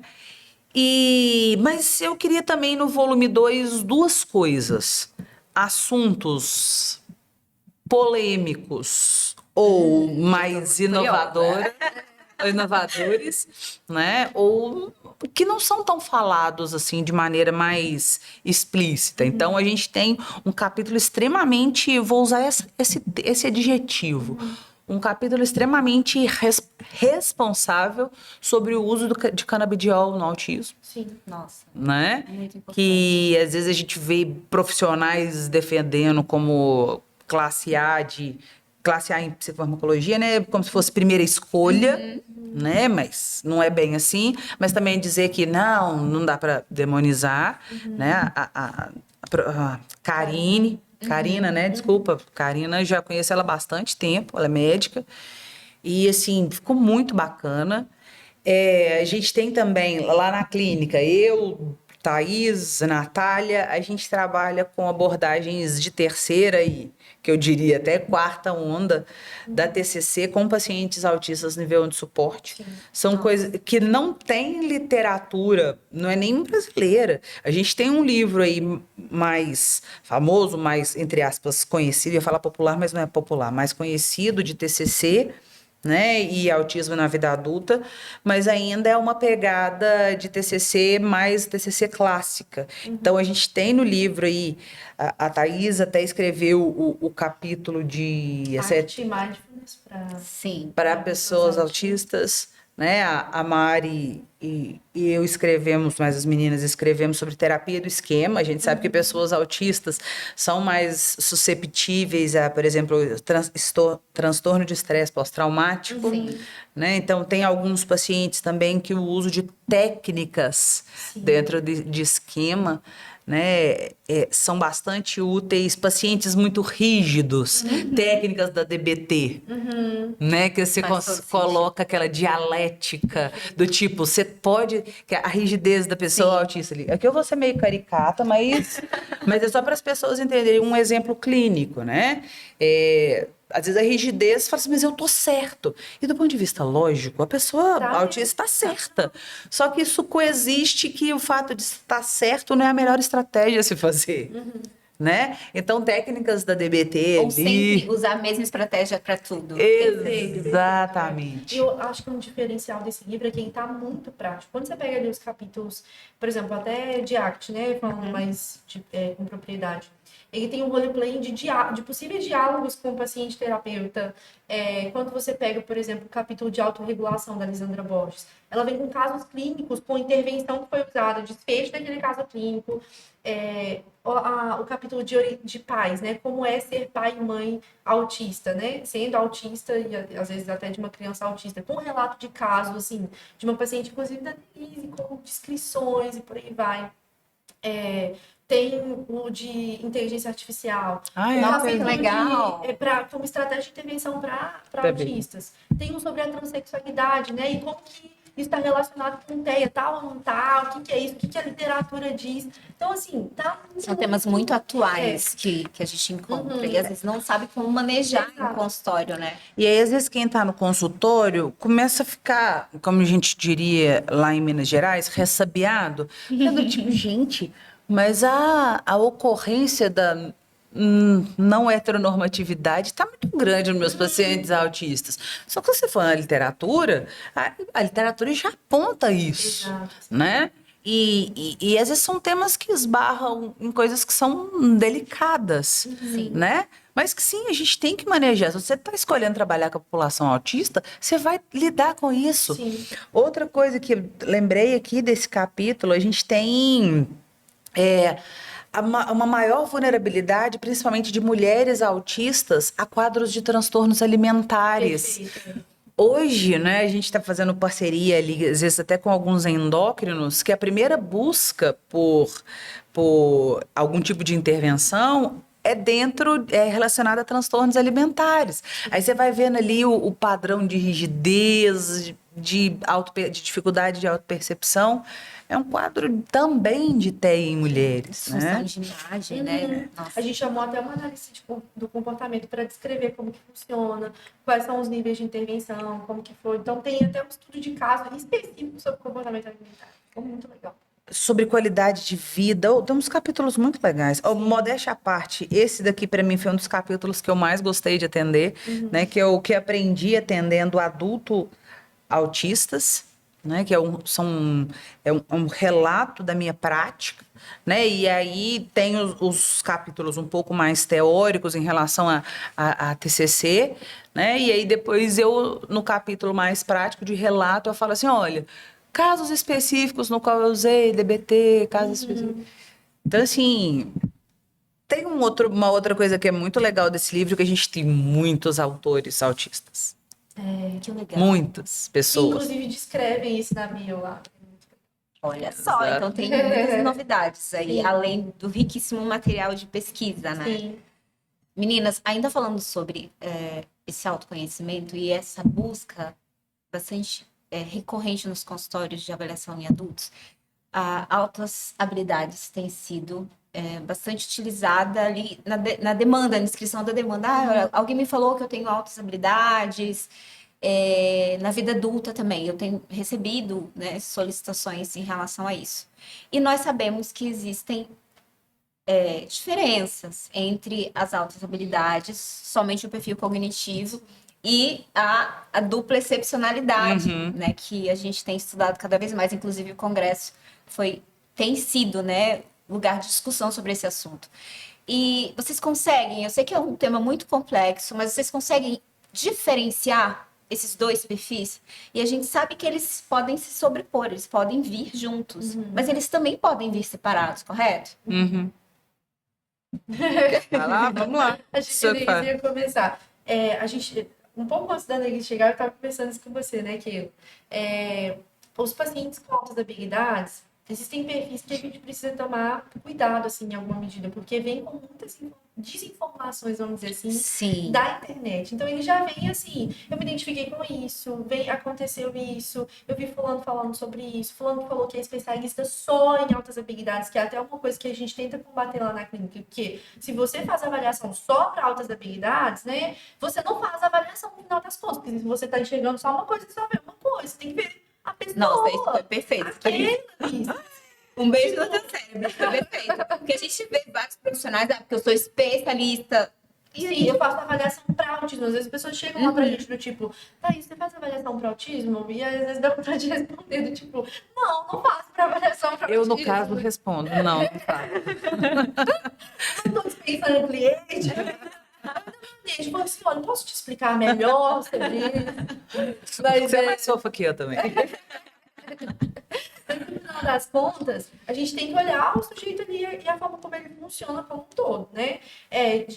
Mas eu queria também no volume 2 duas coisas. Assuntos polêmicos ou mais inovadores, né? Ou que não são tão falados assim de maneira mais explícita. Então a gente tem um capítulo extremamente, vou usar esse adjetivo, um capítulo extremamente responsável sobre o uso de canabidiol no autismo. Sim. Nossa, né? muito importante. Que às vezes a gente vê profissionais defendendo como classe A em psicofarmacologia, né? Como se fosse primeira escolha, né? Mas não é bem assim. Mas também dizer que não dá para demonizar, né? A Karina, né? Desculpa, Karina, já conheço ela há bastante tempo, ela é médica. E, assim, ficou muito bacana. A gente tem também, lá na clínica, eu, Thaís, Natália, a gente trabalha com abordagens de terceira e, que eu diria, até quarta onda da TCC com pacientes autistas nível 1 de suporte. São coisas que não tem literatura, não é nem brasileira. A gente tem um livro aí mais famoso, mais, entre aspas, conhecido, eu ia falar popular, mas não é popular, mais conhecido de TCC, né, e autismo na vida adulta, mas ainda é uma pegada de TCC mais TCC clássica. Então, a gente tem no livro aí, a Thaís até escreveu o capítulo de Arte e mindfulness Sim. para pessoas autistas, né? A Mari e eu escrevemos, mas as meninas escrevemos sobre terapia do esquema. A gente sabe que pessoas autistas são mais susceptíveis a, por exemplo, transtorno de estresse pós-traumático, né? Então, tem alguns pacientes também que o uso de técnicas dentro de esquema, né, são bastante úteis. Pacientes muito rígidos, técnicas da DBT, né, que você coloca aquela dialética do tipo, você pode, que a rigidez da pessoa autista ali. Aqui eu vou ser meio caricata, mas é só para as pessoas entenderem um exemplo clínico, né? Às vezes a rigidez fala assim, mas eu tô certo. E do ponto de vista lógico, a pessoa autista está certa. Só que isso coexiste que o fato de estar certo não é a melhor estratégia a se fazer. Né? Então, técnicas da DBT... Ou sempre usar a mesma estratégia para tudo. Exatamente. E eu acho que um diferencial desse livro é que ele tá muito prático. Quando você pega ali os capítulos, por exemplo, até de ACT, né? Falando mais com propriedade. Ele tem um roleplay de possíveis diálogos com o paciente terapeuta. Quando você pega, por exemplo, o capítulo de autorregulação da Lisandra Borges, ela vem com casos clínicos, com intervenção que foi usada, desfecho daquele caso clínico. O capítulo de pais, né? Como é ser pai e mãe autista, né? Sendo autista e às vezes até de uma criança autista, com relato de casos, assim, de uma paciente, inclusive da Denise, com descrições e por aí vai. Tem o de inteligência artificial. Nossa, que legal. Como estratégia de intervenção para autistas. Tem um sobre a transexualidade, né? E como que isso está relacionado com TEA, tal ou não tal, o que é isso, o que a literatura diz. Então, assim, são temas muito atuais que a gente encontra. E às vezes não sabe como manejar no consultório, né? E aí, às vezes, quem está no consultório começa a ficar, como a gente diria lá em Minas Gerais, ressabiado. Do tipo, gente, mas a ocorrência da não heteronormatividade está muito grande nos meus pacientes autistas. Só que se você for na literatura, a literatura já aponta isso, né? E às vezes são temas que esbarram em coisas que são delicadas, né? Mas que sim, a gente tem que manejar. Se você está escolhendo trabalhar com a população autista, você vai lidar com isso. Sim. Outra coisa que eu lembrei aqui desse capítulo, a gente tem uma maior vulnerabilidade, principalmente de mulheres autistas, a quadros de transtornos alimentares. Perfeito. Hoje, né, a gente está fazendo parceria ali, às vezes até com alguns endócrinos, que a primeira busca por algum tipo de intervenção é relacionada a transtornos alimentares. Aí você vai vendo ali o padrão de rigidez, de dificuldade de autopercepção. É um quadro também de TEA em mulheres, né? Disfunção de imagem, né? A gente chamou até uma análise do comportamento para descrever como que funciona, quais são os níveis de intervenção, como que foi. Então, tem até um estudo de caso específico sobre comportamento alimentar. Ficou muito legal. Sobre qualidade de vida. Tem uns capítulos muito legais. Modéstia à parte, esse daqui para mim foi um dos capítulos que eu mais gostei de atender, né? Que eu aprendi atendendo adulto autistas, né? Que é um relato da minha prática, né? E aí tem os capítulos um pouco mais teóricos em relação a TCC, né? E aí depois no capítulo mais prático de relato, eu falo assim, olha, casos específicos no qual eu usei DBT, casos específicos. Então, assim, tem uma outra coisa que é muito legal desse livro, que a gente tem muitos autores autistas. Que legal. Muitas pessoas. Inclusive, descrevem isso na bio lá. Olha só, então tem muitas novidades aí, além do riquíssimo material de pesquisa, né? Sim. Meninas, ainda falando sobre esse autoconhecimento e essa busca bastante recorrente nos consultórios de avaliação em adultos, altas habilidades têm sido bastante utilizada ali na demanda, na inscrição da demanda. Alguém me falou que eu tenho altas habilidades. Na vida adulta também, eu tenho recebido, né, solicitações em relação a isso. E nós sabemos que existem diferenças entre as altas habilidades, somente o perfil cognitivo, e a dupla excepcionalidade, né, que a gente tem estudado cada vez mais. Inclusive, o Congresso tem sido, né, lugar de discussão sobre esse assunto. E vocês conseguem, eu sei que é um tema muito complexo, mas vocês conseguem diferenciar esses dois perfis, e a gente sabe que eles podem se sobrepor, eles podem vir juntos, mas eles também podem vir separados, correto? Uhum. Vai lá, vamos lá. Acho que a Negues ia começar. A gente, um pouco antes da Negues chegar, eu estava conversando isso com você, né, que os pacientes com altas habilidades, existem perfis que a gente precisa tomar cuidado, assim, em alguma medida, porque vem com muitas desinformações, vamos dizer assim, Sim. da internet. Então, ele já vem assim, eu me identifiquei com isso, aconteceu isso, eu vi fulano falando sobre isso, fulano falou que é especialista só em altas habilidades, que é até uma coisa que a gente tenta combater lá na clínica, porque se você faz avaliação só para altas habilidades, né, você não faz avaliação no final das contas, porque se você está enxergando só uma coisa, você só vê uma coisa, você tem que ver a pessoa. Nossa, isso foi perfeito. Aquele. Um beijo no teu cérebro, foi perfeito. Porque a gente vê vários profissionais, porque eu sou especialista. E Sim, aí, eu faço avaliação para autismo. Às vezes as pessoas chegam lá pra gente do tipo, Thaís, você faz avaliação para autismo? E às vezes dá vontade de responder do tipo, não faço para avaliação para autismo. Eu, no caso, respondo. Não faço. Não estou dispensando o cliente. Gente, falou assim, olha, posso te explicar melhor sobre isso? Você é mais fofa que eu também. Mas no final das contas, a gente tem que olhar o sujeito ali e a forma como ele funciona como um todo, né?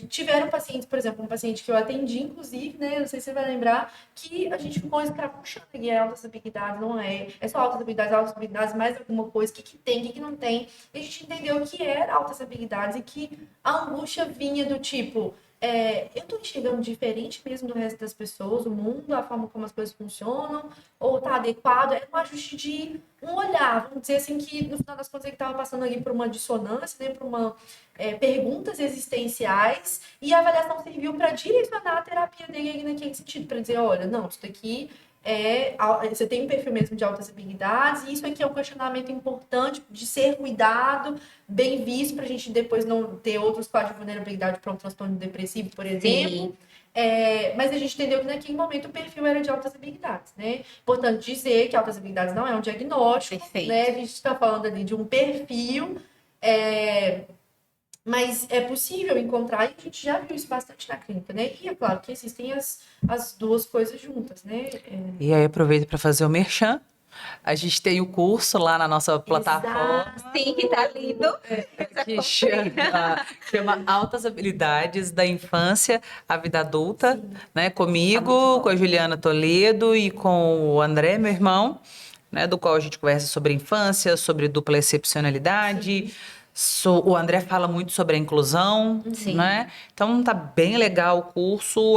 Tiveram pacientes, por exemplo, um paciente que eu atendi, inclusive, né? Não sei se você vai lembrar, que a gente ficou escrapuchando ali, altas habilidades, não é só altas habilidades, mais alguma coisa, o que tem, o que não tem. E a gente entendeu que era altas habilidades e que a angústia vinha do tipo, eu tô enxergando diferente mesmo do resto das pessoas, o mundo, a forma como as coisas funcionam, ou tá adequado, é um ajuste de um olhar, vamos dizer assim, que no final das contas ele estava passando ali por uma dissonância, né, por uma perguntas existenciais, e a avaliação serviu para direcionar a terapia dele ali naquele sentido, para dizer, olha, não, isso daqui você tem um perfil mesmo de altas habilidades, e isso aqui é um questionamento importante de ser cuidado, bem visto, para a gente depois não ter outros quadros de vulnerabilidade para um transtorno depressivo, por exemplo. Mas a gente entendeu que naquele momento o perfil era de altas habilidades, né? Portanto, dizer que altas habilidades não é um diagnóstico, perfeito. né? A gente está falando ali de um perfil, mas é possível encontrar, e a gente já viu isso bastante na clínica, né? E é claro que existem as duas coisas juntas, né? E aí, aproveito para fazer o merchan. A gente tem o curso lá na nossa plataforma. Sim, que tá lindo. Que chama Altas Habilidades da Infância à Vida Adulta, né? Comigo, com a Juliana Toledo e com o André, meu irmão, né? Do qual a gente conversa sobre infância, sobre dupla excepcionalidade. O André fala muito sobre a inclusão, né? Então tá bem legal o curso,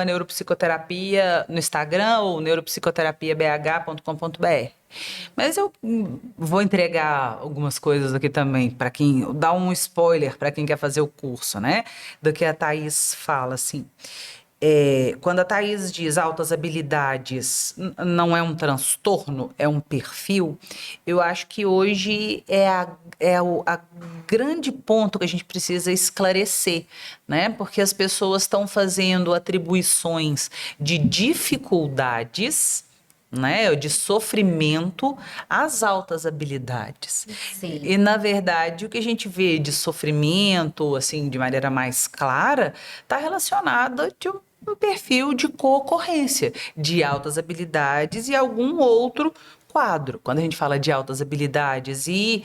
@neuropsicoterapia no Instagram ou neuropsicoterapiabh.com.br. Mas eu vou entregar algumas coisas aqui também, para quem dar um spoiler para quem quer fazer o curso, né? Do que a Thaís fala, assim. Quando a Thaís diz altas habilidades não é um transtorno, é um perfil, eu acho que hoje a grande ponto que a gente precisa esclarecer, né? Porque as pessoas estão fazendo atribuições de dificuldades, né, de sofrimento às altas habilidades. Sim. E, na verdade, o que a gente vê de sofrimento, assim, de maneira mais clara, está relacionado de um perfil de co-ocorrência de altas habilidades e algum outro quadro. Quando a gente fala de altas habilidades e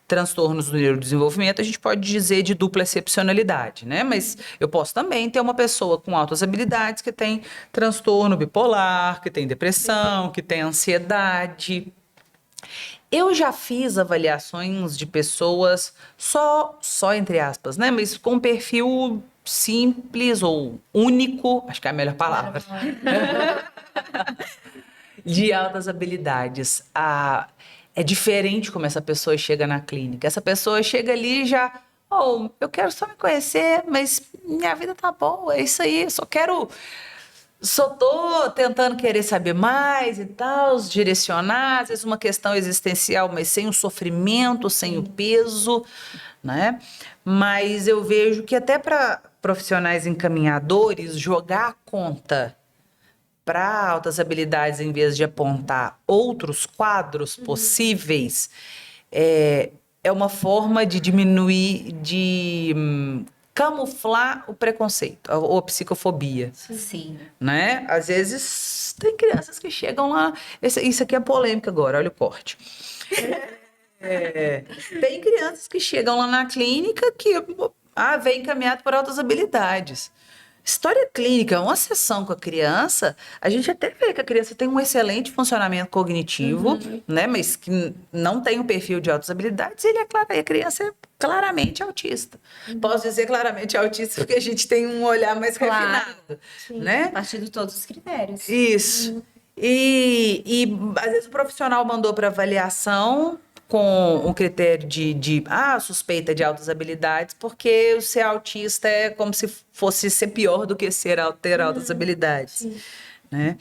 transtornos do neurodesenvolvimento, a gente pode dizer de dupla excepcionalidade, né? Mas eu posso também ter uma pessoa com altas habilidades que tem transtorno bipolar, que tem depressão, que tem ansiedade. Eu já fiz avaliações de pessoas só entre aspas, né? Mas com perfil simples ou único, acho que é a melhor palavra, de altas habilidades. É diferente como essa pessoa chega na clínica. Essa pessoa chega ali e já, eu quero só me conhecer, mas minha vida tá boa, é isso aí, só tô tentando querer saber mais e tal, direcionar, às vezes uma questão existencial, mas sem o sofrimento, sem o peso, né? Mas eu vejo que até para profissionais encaminhadores, jogar a conta para altas habilidades em vez de apontar outros quadros possíveis, é uma forma de diminuir, de camuflar o preconceito ou a psicofobia, Sim. né? Às vezes tem crianças que chegam lá... Isso aqui é polêmica agora, olha o corte. Tem crianças que chegam lá na clínica que vem encaminhado por altas habilidades. História clínica, uma sessão com a criança, a gente até vê que a criança tem um excelente funcionamento cognitivo, né? Mas que não tem um perfil de altas habilidades, e a criança é claramente autista. Posso dizer claramente autista porque a gente tem um olhar mais refinado, né? A partir de todos os critérios. Isso. E às vezes o profissional mandou para avaliação com um critério de suspeita de altas habilidades, porque ser autista é como se fosse ser pior do que ter altas habilidades, né?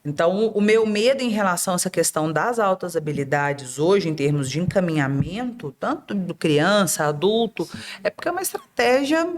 Então, o meu medo em relação a essa questão das altas habilidades hoje, em termos de encaminhamento, tanto do criança, adulto, é porque é uma estratégia,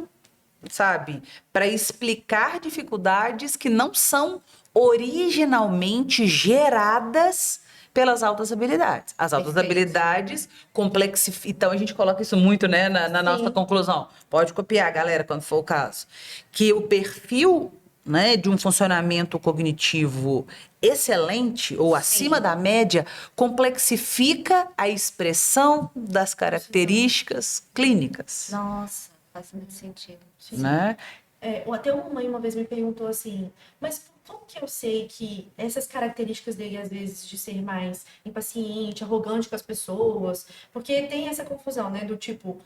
sabe, para explicar dificuldades que não são originalmente geradas pelas altas habilidades. As altas habilidades complexificam. Então, a gente coloca isso muito, né, na nossa conclusão. Pode copiar, galera, quando for o caso. Que o perfil, né, de um funcionamento cognitivo excelente ou acima da média complexifica a expressão das características clínicas. Nossa, faz muito sentido. Né? Até uma mãe uma vez me perguntou assim, mas como que eu sei que essas características dele, às vezes, de ser mais impaciente, arrogante com as pessoas, porque tem essa confusão, né, do tipo,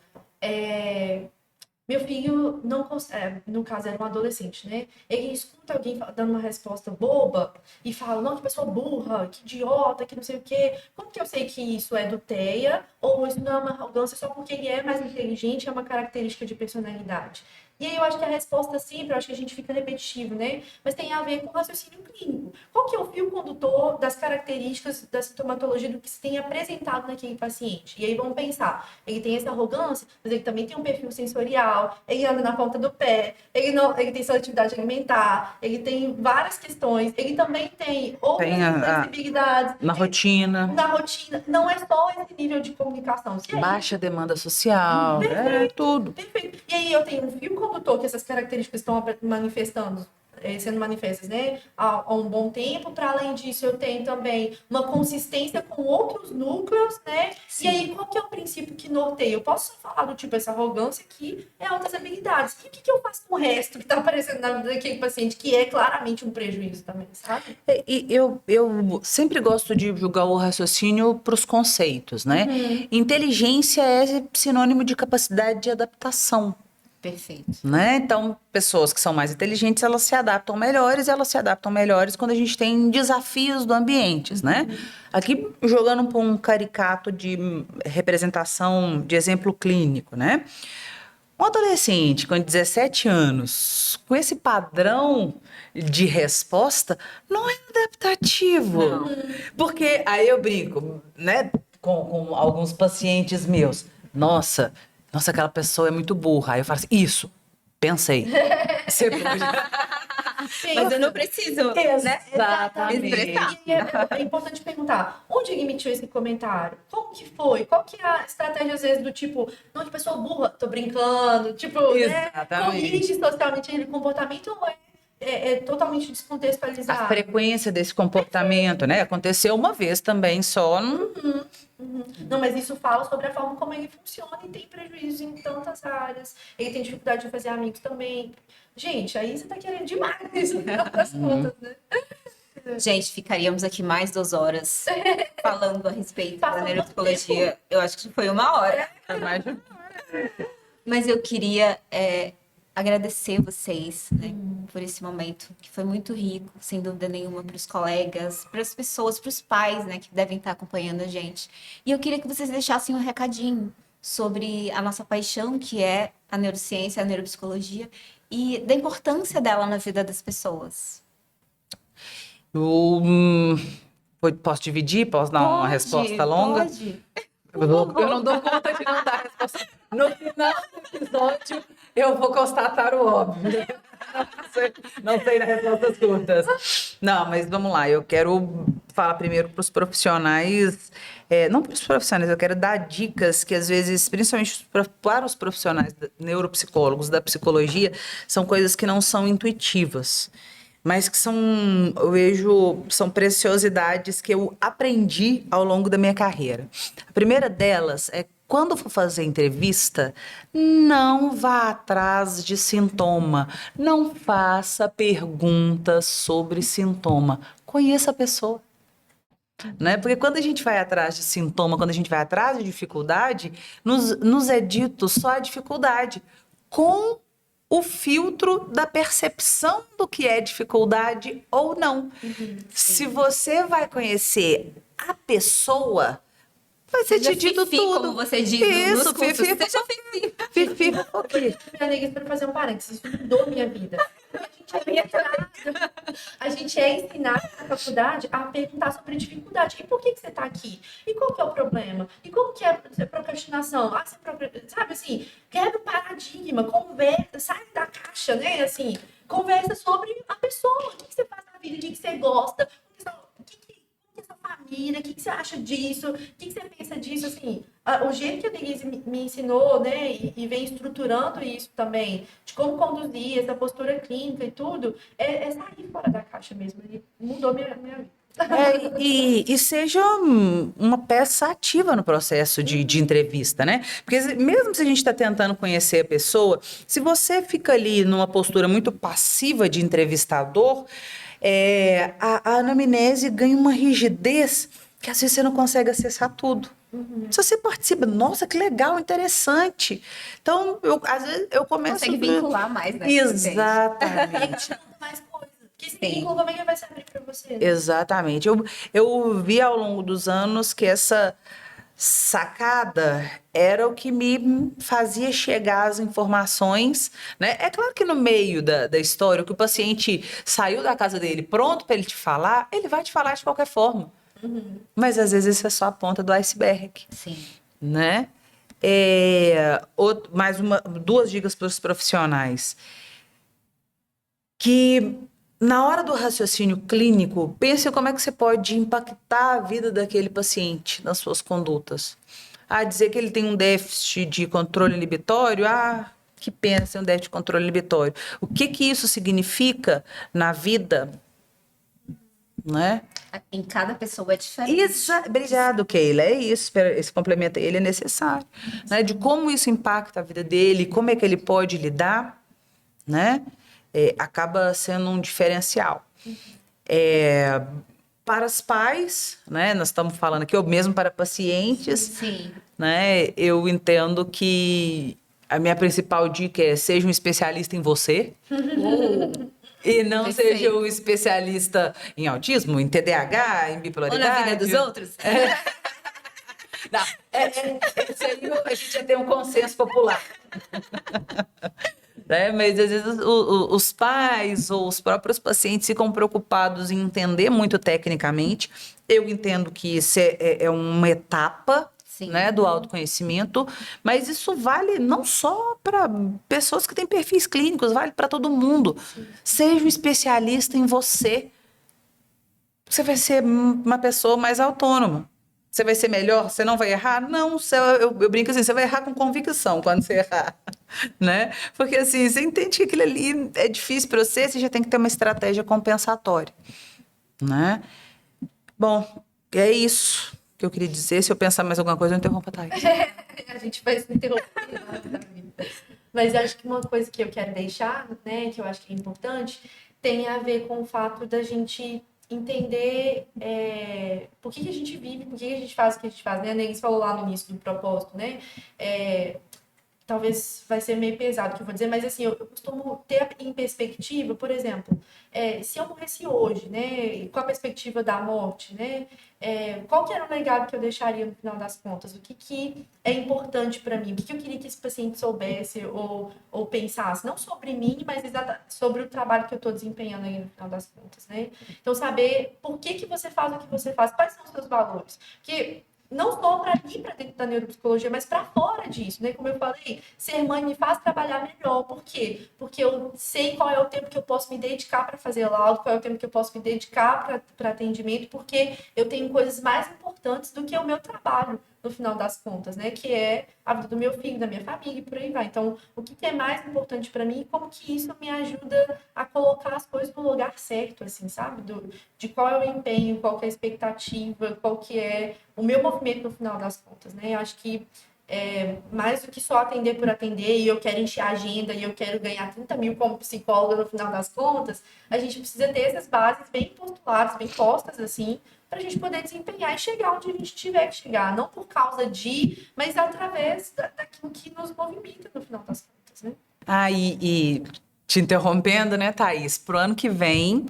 meu filho não consegue, no caso era um adolescente, né, ele escuta alguém dando uma resposta boba e fala, não, que pessoa burra, que idiota, que não sei o quê, como que eu sei que isso é do TEA ou isso não é uma arrogância só porque ele é mais inteligente, é uma característica de personalidade? E aí eu acho que a resposta sempre, eu acho que a gente fica repetitivo, né? Mas tem a ver com o raciocínio clínico. Qual que é o fio condutor das características da sintomatologia do que se tem apresentado naquele paciente? E aí vamos pensar, ele tem essa arrogância, mas ele também tem um perfil sensorial, ele anda na ponta do pé, ele tem seletividade alimentar, ele tem várias questões, ele também tem outras sensibilidades. Na rotina. Na rotina. Não é só esse nível de comunicação. Baixa demanda social, tudo. Perfeito. E aí eu tenho um fio condutor que essas características estão manifestando, sendo manifestas, né, há um bom tempo. Para além disso, eu tenho também uma consistência com outros núcleos, né? Sim. E aí, qual que é o princípio que norteia? Eu posso falar do tipo, essa arrogância aqui é altas habilidades. E o que eu faço com o resto que está aparecendo na vida daquele paciente, que é claramente um prejuízo também, sabe? E eu sempre gosto de julgar o raciocínio para os conceitos, né? Inteligência é sinônimo de capacidade de adaptação. Perfeito. Né? Então, pessoas que são mais inteligentes, elas se adaptam melhores quando a gente tem desafios do ambiente, né? Aqui, jogando para um caricato de representação de exemplo clínico, né? Um adolescente com 17 anos, com esse padrão de resposta, não é adaptativo. Não. Porque, aí eu brinco, né? Com alguns pacientes meus. Nossa, aquela pessoa é muito burra. Aí eu falo assim, isso, pensei. Você pode... Mas eu não preciso, né? Exatamente. E é importante perguntar, onde ele emitiu esse comentário? Como que foi? Qual que é a estratégia, às vezes, do tipo, não, de pessoa burra, tô brincando, tipo, né? Corrige socialmente aquele comportamento ou é totalmente descontextualizado? A frequência desse comportamento, né? Aconteceu uma vez também, só... Não, mas isso fala sobre a forma como ele funciona e tem prejuízo em tantas áreas. Ele tem dificuldade de fazer amigos também. Gente, aí você tá querendo demais, no final das contas, né? Gente, ficaríamos aqui mais 2 horas falando a respeito da neuropsicologia. Eu acho que foi 1 hora. Mais de 1 hora. Mas eu queria agradecer vocês, né, por esse momento, que foi muito rico, sem dúvida nenhuma, para os colegas, para as pessoas, para os pais, né, que devem estar acompanhando a gente. E eu queria que vocês deixassem um recadinho sobre a nossa paixão, que é a neurociência, a neuropsicologia, e da importância dela na vida das pessoas. Posso dividir? Posso dar uma resposta longa? Pode. Eu não dou conta de não dar a resposta. No final do episódio, eu vou constatar o óbvio. Não sei nas respostas curtas. Não, mas vamos lá. Eu quero falar primeiro para os profissionais, não para os profissionais, eu quero dar dicas que às vezes, principalmente para os profissionais neuropsicólogos da psicologia, são coisas que não são intuitivas, mas que são, eu vejo, são preciosidades que eu aprendi ao longo da minha carreira. A primeira delas é quando for fazer entrevista, não vá atrás de sintoma, não faça perguntas sobre sintoma. Conheça a pessoa. Né? Porque quando a gente vai atrás de sintoma, quando a gente vai atrás de dificuldade, nos é dito só a dificuldade, com o filtro da percepção do que é dificuldade ou não. Se você vai conhecer a pessoa, vai ser te dito Fifi, tudo. como você diz Isso, nos cursos. Fifi, Seja Fifi. Fifi, ok. Minha amiga, para fazer um parênteses, isso mudou minha vida. A gente é ensinado na faculdade a perguntar sobre dificuldade. E por que você está aqui? E qual que é o problema? E como que é a procrastinação? Ah, sabe assim, quebra o paradigma, conversa, sai da caixa, né? Assim, conversa sobre a pessoa. O que você faz na vida? O que você gosta? O que é sua família? O que você acha disso? O que você pensa disso? Assim, o jeito que a Denise me ensinou, né, e vem estruturando isso também, de como conduzir essa postura clínica e tudo, é sair fora da caixa mesmo. E mudou minha vida. E seja uma peça ativa no processo de entrevista, né? Porque mesmo se a gente está tentando conhecer a pessoa, se você fica ali numa postura muito passiva de entrevistador, a anamnese ganha uma rigidez que às vezes você não consegue acessar tudo. Se você participa, nossa, que legal, interessante. Então, às vezes eu começo... Consegue vincular mais, né? Exatamente. Mais coisas. Porque esse vínculo, como é que vai se abrir para você? Né? Exatamente. Eu vi ao longo dos anos que essa sacada era o que me fazia chegar às informações, né? É claro que no meio da história, o que o paciente saiu da casa dele pronto para ele te falar, ele vai te falar de qualquer forma. Mas às vezes isso é só a ponta do iceberg. Sim. Né? Duas dicas para os profissionais. Que na hora do raciocínio clínico, pense como é que você pode impactar a vida daquele paciente nas suas condutas. Dizer que ele tem um déficit de controle inibitório, que pena ser um déficit de controle inibitório. O que isso significa na vida, né? Em cada pessoa é diferente. Obrigado, Keila. É isso, esse complemento ele é necessário. Né? De como isso impacta a vida dele, como é que ele pode lidar, né? Acaba sendo um diferencial. Para os pais, né? Nós estamos falando aqui, ou mesmo para pacientes, Sim. Né? Eu entendo que a minha principal dica é seja um especialista em você. E não Perfeito. seja um especialista em autismo, em TDAH, em Ou bipolaridade. na vida dos outros. Não, esse aí a gente já tem um consenso popular. Né? Mas às vezes os pais ou os próprios pacientes ficam preocupados em entender muito tecnicamente. Eu entendo que isso é uma etapa, né, do autoconhecimento, mas isso vale não só para pessoas que têm perfis clínicos, vale para todo mundo. Sim. Seja um especialista em você. Você vai ser uma pessoa mais autônoma. Você vai ser melhor? Você não vai errar? Não, eu brinco assim, você vai errar com convicção quando você errar, né? Porque assim, você entende que aquilo ali é difícil para você, você já tem que ter uma estratégia compensatória, né? Bom, é isso que eu queria dizer. Se eu pensar mais alguma coisa, eu interrompo a Thaís. A gente vai se interromper. Mas acho que uma coisa que eu quero deixar, né, que eu acho que é importante, tem a ver com o fato da gente entender por que a gente vive, por que a gente faz o que a gente faz, né? A Negues falou lá no início do propósito, né? Talvez vai ser meio pesado o que eu vou dizer, mas assim, eu costumo ter em perspectiva, por exemplo, se eu morresse hoje, né? Qual a perspectiva da morte, né? Qual que era o legado que eu deixaria no final das contas? O que é importante para mim? O que eu queria que esse paciente soubesse ou pensasse? Não sobre mim, mas sobre o trabalho que eu estou desempenhando aí no final das contas, né? Então, saber por que você faz o que você faz, quais são os seus valores. Porque não só para ir para dentro da neuropsicologia, mas para fora disso, né? Como eu falei, ser mãe me faz trabalhar melhor. Por quê? Porque eu sei qual é o tempo que eu posso me dedicar para fazer laudo, qual é o tempo que eu posso me dedicar para atendimento, porque eu tenho coisas mais importantes do que o meu trabalho, no final das contas, né? Que é a vida do meu filho, da minha família e por aí vai. Então, o que é mais importante para mim e como que isso me ajuda a colocar as coisas no lugar certo, assim, sabe? De qual é o empenho, qual que é a expectativa, qual que é o meu movimento no final das contas, né? Eu acho que mais do que só atender por atender e eu quero encher a agenda e eu quero ganhar 30 mil como psicóloga no final das contas, a gente precisa ter essas bases bem postuladas, bem postas, assim, para a gente poder desempenhar e chegar onde a gente tiver que chegar. Não por causa de, mas através daquilo que nos movimenta no final das contas, né? Ah, e te interrompendo, né, Thaís? Pro ano que vem,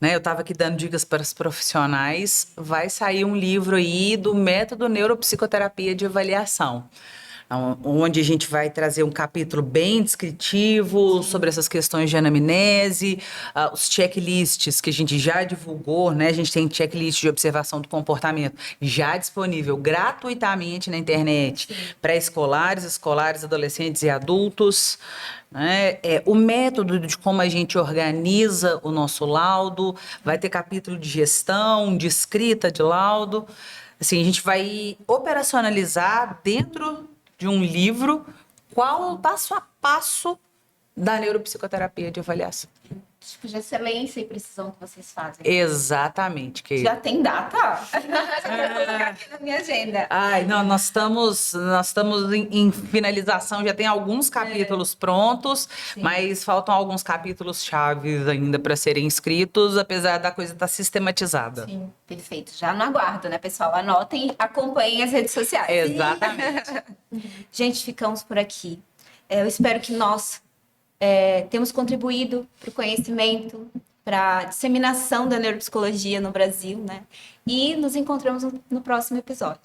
né, eu estava aqui dando dicas para os profissionais, vai sair um livro aí do método neuropsicoterapia de avaliação, onde a gente vai trazer um capítulo bem descritivo sobre essas questões de anamnese, os checklists que a gente já divulgou, né? A gente tem checklist de observação do comportamento já disponível gratuitamente na internet, pré-escolares, escolares, adolescentes e adultos, né? O método de como a gente organiza o nosso laudo, vai ter capítulo de gestão, de escrita de laudo. Assim, a gente vai operacionalizar dentro de um livro qual o passo a passo da neuropsicoterapia de avaliação. Tipo de excelência e precisão que vocês fazem. Exatamente, querida. Já tem data? Já quero colocar aqui na minha agenda. Ai, não, nós estamos em finalização, já tem alguns capítulos prontos, Sim. mas faltam alguns capítulos chaves ainda para serem escritos, apesar da coisa estar sistematizada. Sim. Perfeito. Já no aguardo, né, pessoal? Anotem e acompanhem as redes sociais. Exatamente. Gente, ficamos por aqui. Eu espero que nós temos contribuído para o conhecimento, para a disseminação da neuropsicologia no Brasil, né? E nos encontramos no próximo episódio.